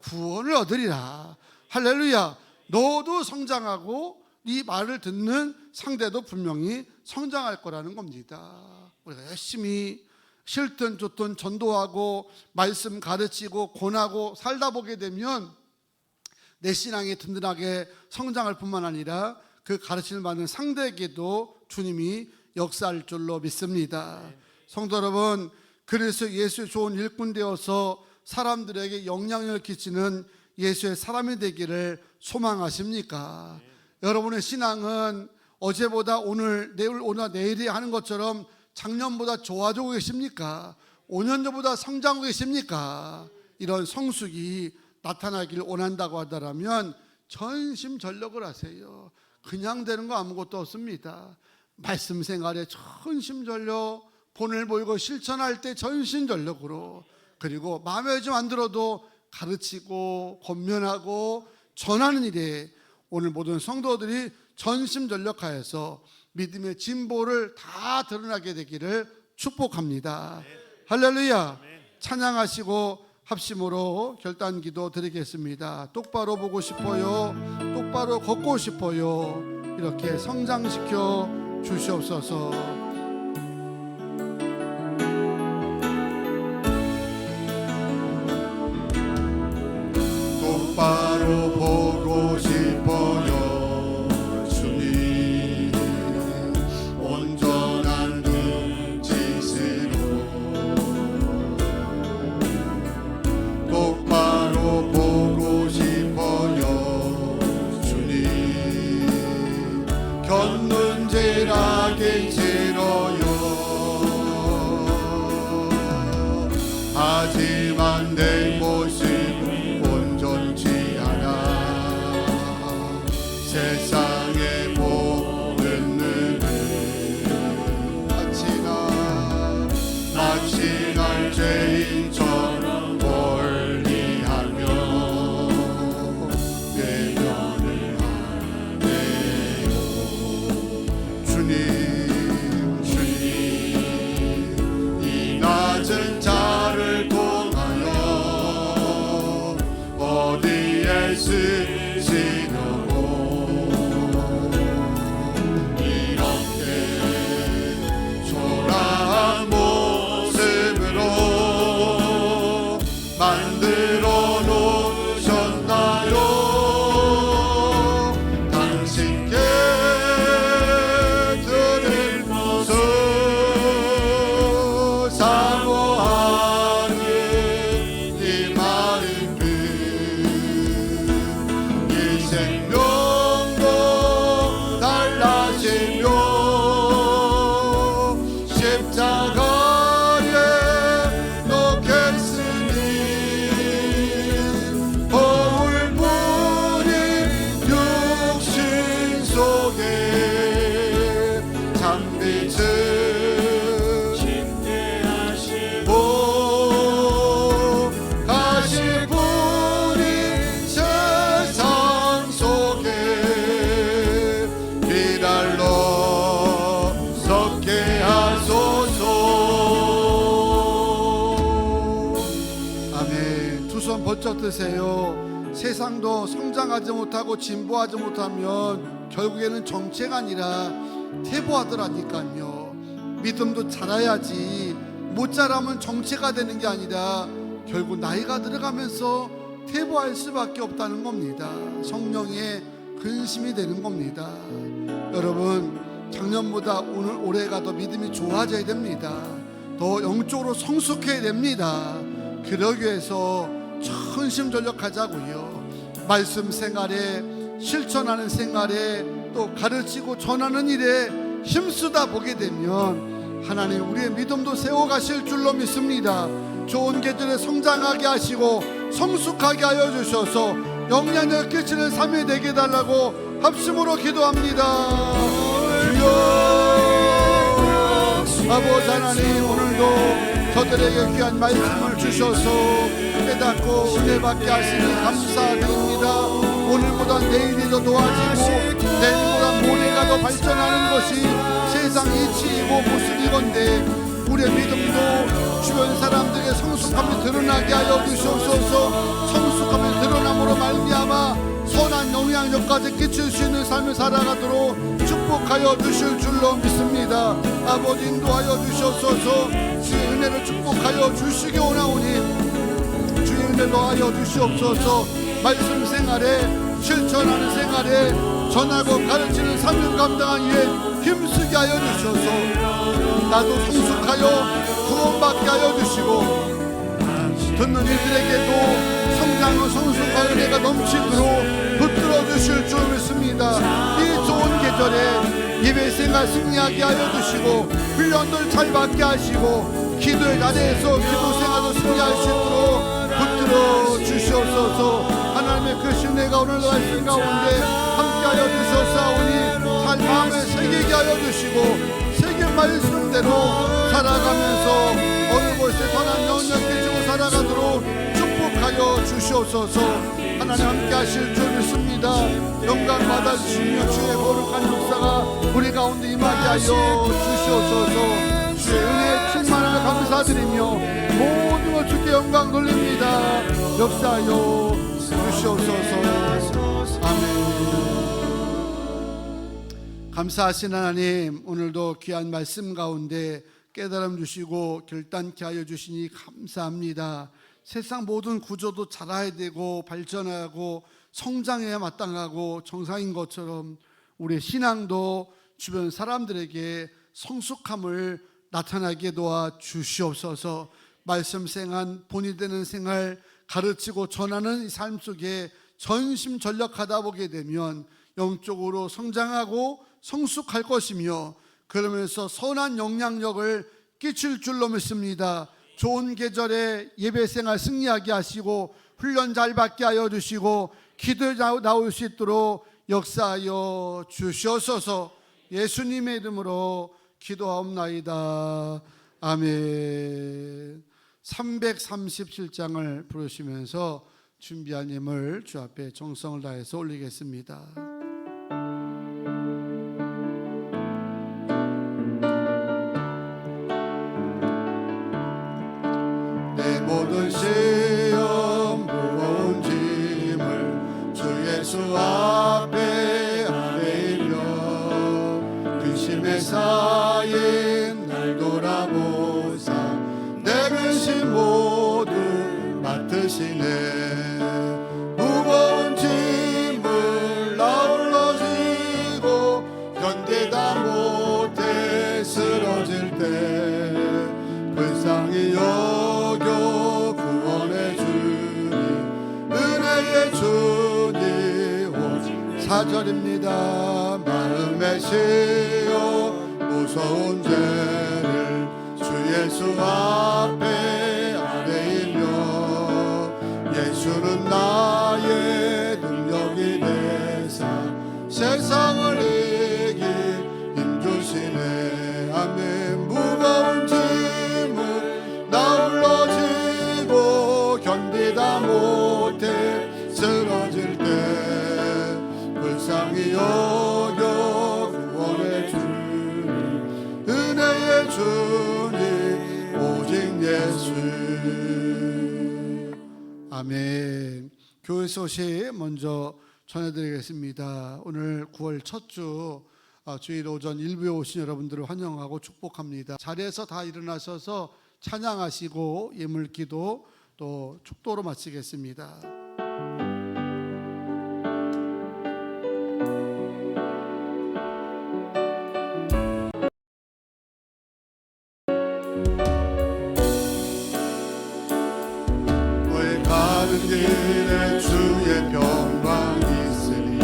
구원을 얻으리라. 할렐루야. 너도 성장하고 네 말을 듣는 상대도 분명히 성장할 거라는 겁니다. 우리가 열심히 싫든 좋든 전도하고 말씀 가르치고 권하고 살다 보게 되면 내 신앙이 든든하게 성장할 뿐만 아니라 그 가르침을 받는 상대에게도 주님이 역사할 줄로 믿습니다. 성도 여러분, 그래서 예수의 좋은 일꾼 되어서 사람들에게 영향력을 끼치는 예수의 사람이 되기를 소망하십니까? 여러분의 신앙은 어제보다 오늘, 내일보다 내일이 하는 것처럼 작년보다 좋아지고 계십니까? 5년 전보다 성장하고 계십니까? 이런 성숙이 나타나길 원한다고 하더라면 전심전력을 하세요. 그냥 되는 거 아무것도 없습니다. 말씀 생활에 전심전력, 본을 보이고 실천할 때 전심전력으로, 그리고 마음에 좀 안 들어도 가르치고 권면하고 전하는 일에 오늘 모든 성도들이 전심전력하여서 믿음의 진보를 다 드러나게 되기를 축복합니다. 할렐루야. 찬양하시고 합심으로 결단기도 드리겠습니다. 똑바로 보고 싶어요. 똑바로 걷고 싶어요. 이렇게 성장시켜 주시옵소서. 똑바로 보고 싶어요 주님, 온전한 눈짓으로 똑바로 보고 싶어요 주님, 곁눈질하기 싫어요. 하지만 내 모습은 온전치 않아 세상에 보는 눈은 마치 날 죄인처럼 멀리하며 외면을 하네요. 주님, 주님, 이 낮은 자를 통하여 어디에 쓰시려고 이렇게 초라한 모습으로 만들어 놓으셨나요? 당신께 드릴 모습 사모하는 이 마음 그 이 생명도 달라지며 어쩌드세요? 세상도 성장하지 못하고 진보하지 못하면 결국에는 정체가 아니라 퇴보하더라니까요. 믿음도 자라야지, 못 자라면 정체가 되는 게 아니라 결국 나이가 들어가면서 퇴보할 수밖에 없다는 겁니다. 성령의 근심이 되는 겁니다. 여러분, 작년보다 올해가 더 믿음이 좋아져야 됩니다. 더 영적으로 성숙해야 됩니다. 그러기 위해서 전심전력하자고요. 말씀 생활에, 실천하는 생활에, 또 가르치고 전하는 일에 힘쓰다 보게 되면 하나님 우리의 믿음도 세워가실 줄로 믿습니다. 좋은 계절에 성장하게 하시고 성숙하게 하여 주셔서 영향력 끼치는 삶이 되게 해달라고 합심으로 기도합니다. 주여, 아버지 하나님, 오늘도 저들에게 귀한 말씀을 주셔서 깨닫고 은혜 받게 하시니 감사드립니다. 오늘보다 내일이 더 도와지고 내일보다 모레가 더 발전하는 것이 세상 이치이고 모습이건데, 우리의 믿음도 주변 사람들의 성숙함이 드러나게 하여 주시옵소서. 성숙함이 드러남으로 말미암아 선한 영향력까지 끼칠 수 있는 삶을 살아가도록 축복하여 주실 줄로 믿습니다. 아버지, 인도하여 주시옵소서. 주의 은혜를 축복하여 주시기 원하오니 주의 은혜로 하여 주시옵소서. 말씀 생활에, 실천하는 생활에, 전하고 가르치는 삶을 감당한 이에 힘쓰게 하여 주셔서 나도 성숙하여 구원받게 하여 주시고 듣는 이들에게도 성장과 성숙과 은혜가 넘치도록 붙들어 주실 줄 믿습니다. 이 좋은 계절에 예배생활 승리하게 하여 주시고 훈련들 잘 받게 하시고 기도의 자리에서 기도생활도 승리할 수 있도록 붙들어 주시옵소서. 하나님의 그 신뢰가 오늘도 말씀 가운데 함께하여 주셨사오니 잘 마음에 새기게 하여 주시고 새긴 말씀대로 살아가면서 어느 곳에 선한 영향력 끼치고 살아가도록 축복하여 주시옵소서. 하나님 함께 하실 줄 믿습니다. 영광 받아주시며 주의 거룩한 역사가 우리 가운데 임하게 하여 주시옵소서. 주의 은혜에 충만하며 감사드리며 모든 것 주께 영광 돌립니다. 역사하여 주시옵소서. 아멘. 감사하신 하나님, 오늘도 귀한 말씀 가운데 깨달음 주시고 결단케 하여 주시니 감사합니다. 세상 모든 구조도 자라야 되고 발전하고 성장해야 마땅하고 정상인 것처럼 우리의 신앙도 주변 사람들에게 성숙함을 나타나게 도와 주시옵소서. 말씀 생활, 본이 되는 생활, 가르치고 전하는 이 삶 속에 전심전력하다 보게 되면 영적으로 성장하고 성숙할 것이며 그러면서 선한 영향력을 끼칠 줄로 믿습니다. 좋은 계절에 예배생활 승리하게 하시고 훈련 잘 받게 하여 주시고 기도에 나올 수 있도록 역사하여 주시옵소서. 예수님의 이름으로 기도하옵나이다. 아멘. 337장을 부르시면서 준비한 예물 주 앞에 정성을 다해서 올리겠습니다. 내 모든 시험 무거운 짐을 주 예수 앞에 아뢰며 근심에 쌓인 날 돌아보사 내 근심 모두 맡으시네. 무거운 짐을 나홀로 지고 견디다 못해 쓰러질 때 불쌍히 여겨 구원해 주니 은혜의 주님 오직 4절입니다. 마음에 씌어 무서운 죄를 주 예수 앞에 아뢰이며 예수는 나의 능력이 되사 세상을 이길 힘 주시네. 아멘. 무거운 짐을 나 홀로 지고 견디다 못해 쓰러질 때 불쌍히 여겨 구원해 주니 은혜의 주님 오직 예수. 아멘. 교회 소식 먼저 전해드리겠습니다. 오늘 9월 첫 주 주일 오전 일부에 오신 여러분들을 환영하고 축복합니다. 자리에서 다 일어나셔서 찬양하시고 예물기도 또 축도로 마치겠습니다. 너의 가는 길에 주의 평강이 있으니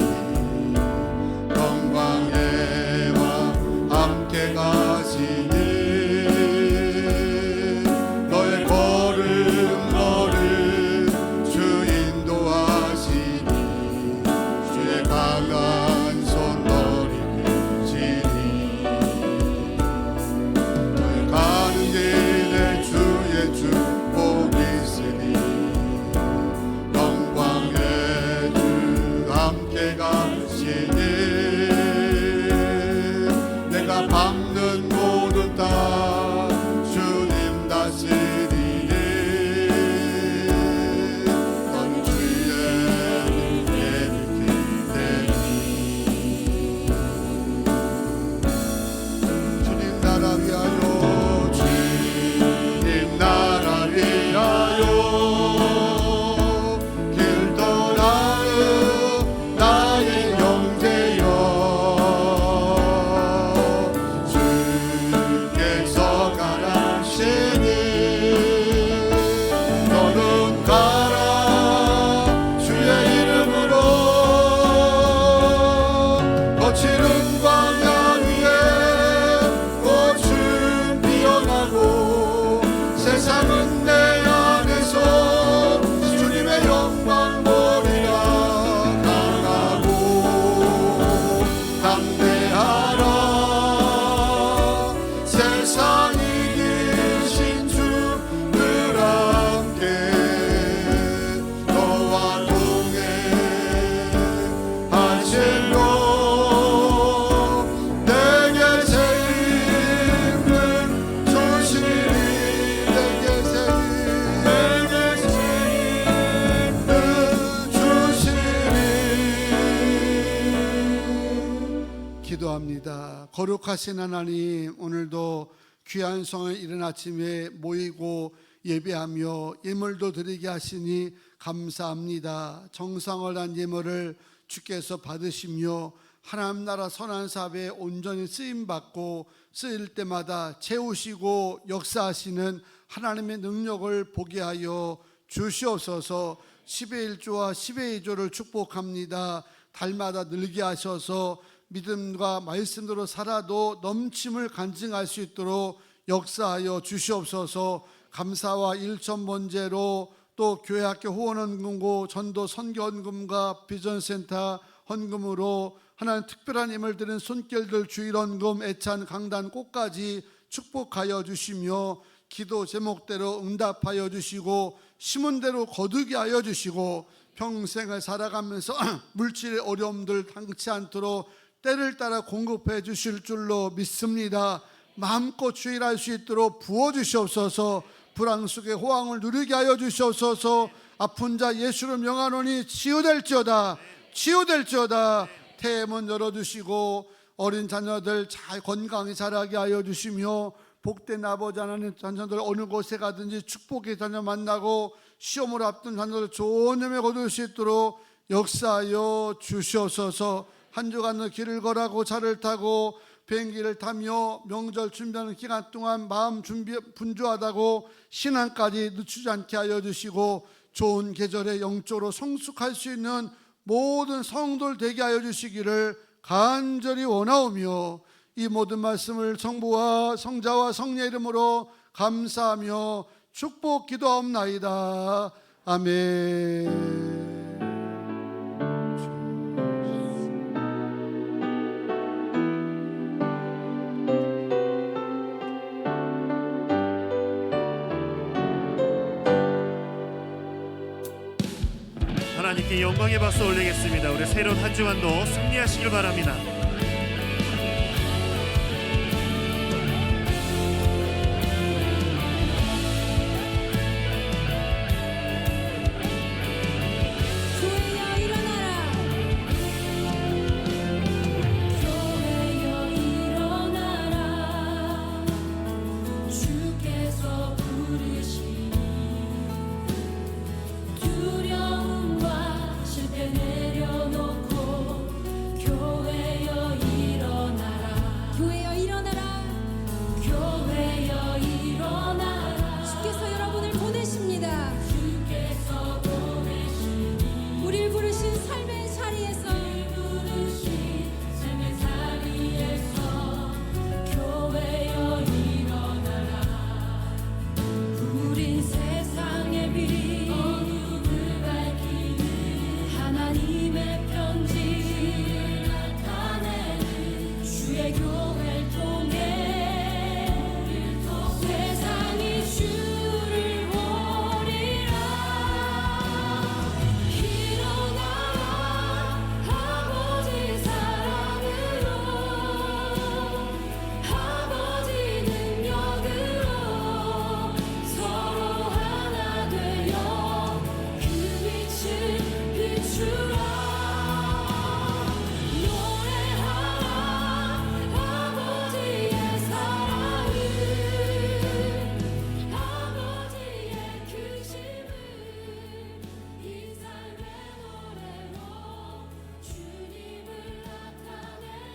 평강에와 함께 가시니 너의 걸음걸음 주 인도하시니 주의 강한 손 너를 지니 너의 가는 길에 주의 축복이 있으니 영광의 주 함께 가시니 내가 밟는 모든 땅 주님 다스리니 넌 주의 예를 기대니 주님 나라 위하여 주님 나라 위하여 길 떠나는 나의 형제여 주께서 가라시니 너는 가라 주의 이름으로 거칠은 광야 위에 꽃은 피어나고 세상은 내 안에서 주님의 영광 보리라 강하고 담대하라 세상 이기신 주늘 함께 너와 동행하시며 내게 새 힘을 주시리 내게 새 힘을 주시리. 기도합니다. 거룩하신 하나님, 오늘도 귀한 성에 이른 아침에 모이고 예배하며 예물도 드리게 하시니 감사합니다. 정성을 한 예물을 주께서 받으시며 하나님 나라 선한 사업에 온전히 쓰임받고 쓰일 때마다 채우시고 역사하시는 하나님의 능력을 보게 하여 주시옵소서. 10의 1조와 10의 2조를 축복합니다. 달마다 늘게 하셔서 믿음과 말씀대로 살아도 넘침을 간증할 수 있도록 역사하여 주시옵소서. 감사와 일천 번제로 또 교회학교 후원헌금고 전도 선교헌금과 비전센터 헌금으로 하나님 특별한 힘을 드린 손길들 주일헌금 애찬 강단 꽃까지 축복하여 주시며 기도 제목대로 응답하여 주시고 심은 대로 거두게 하여 주시고 평생을 살아가면서 물질의 어려움들 당치 않도록 때를 따라 공급해 주실 줄로 믿습니다. 마음껏 주일할 수 있도록 부어주시옵소서. 불안 속에 호황을 누리게 하여 주시옵소서. 아픈 자 예수를 명하노니 치유될지어다 치유될지어다. 태문 열어주시고 어린 자녀들 잘 건강히 자라게 하여 주시며 복된 아버지 하나님 자녀들 어느 곳에 가든지 축복의 자녀 만나고 시험을 앞둔 자녀들 좋은 힘에 거둘 수 있도록 역사하여 주시옵소서. 한 주간 길을 걸어가고 차를 타고 비행기를 타며 명절 준비하는 기간 동안 마음 준비 분주하다고 신앙까지 늦추지 않게 하여 주시고 좋은 계절에 영적으로 성숙할 수 있는 모든 성도들 되게 하여 주시기를 간절히 원하오며 이 모든 말씀을 성부와 성자와 성령의 이름으로 감사하며 축복 기도하옵나이다. 아멘. 하나님께 영광의 박수 올리겠습니다. 우리 새로운 한 주간도 승리하시길 바랍니다. 하나님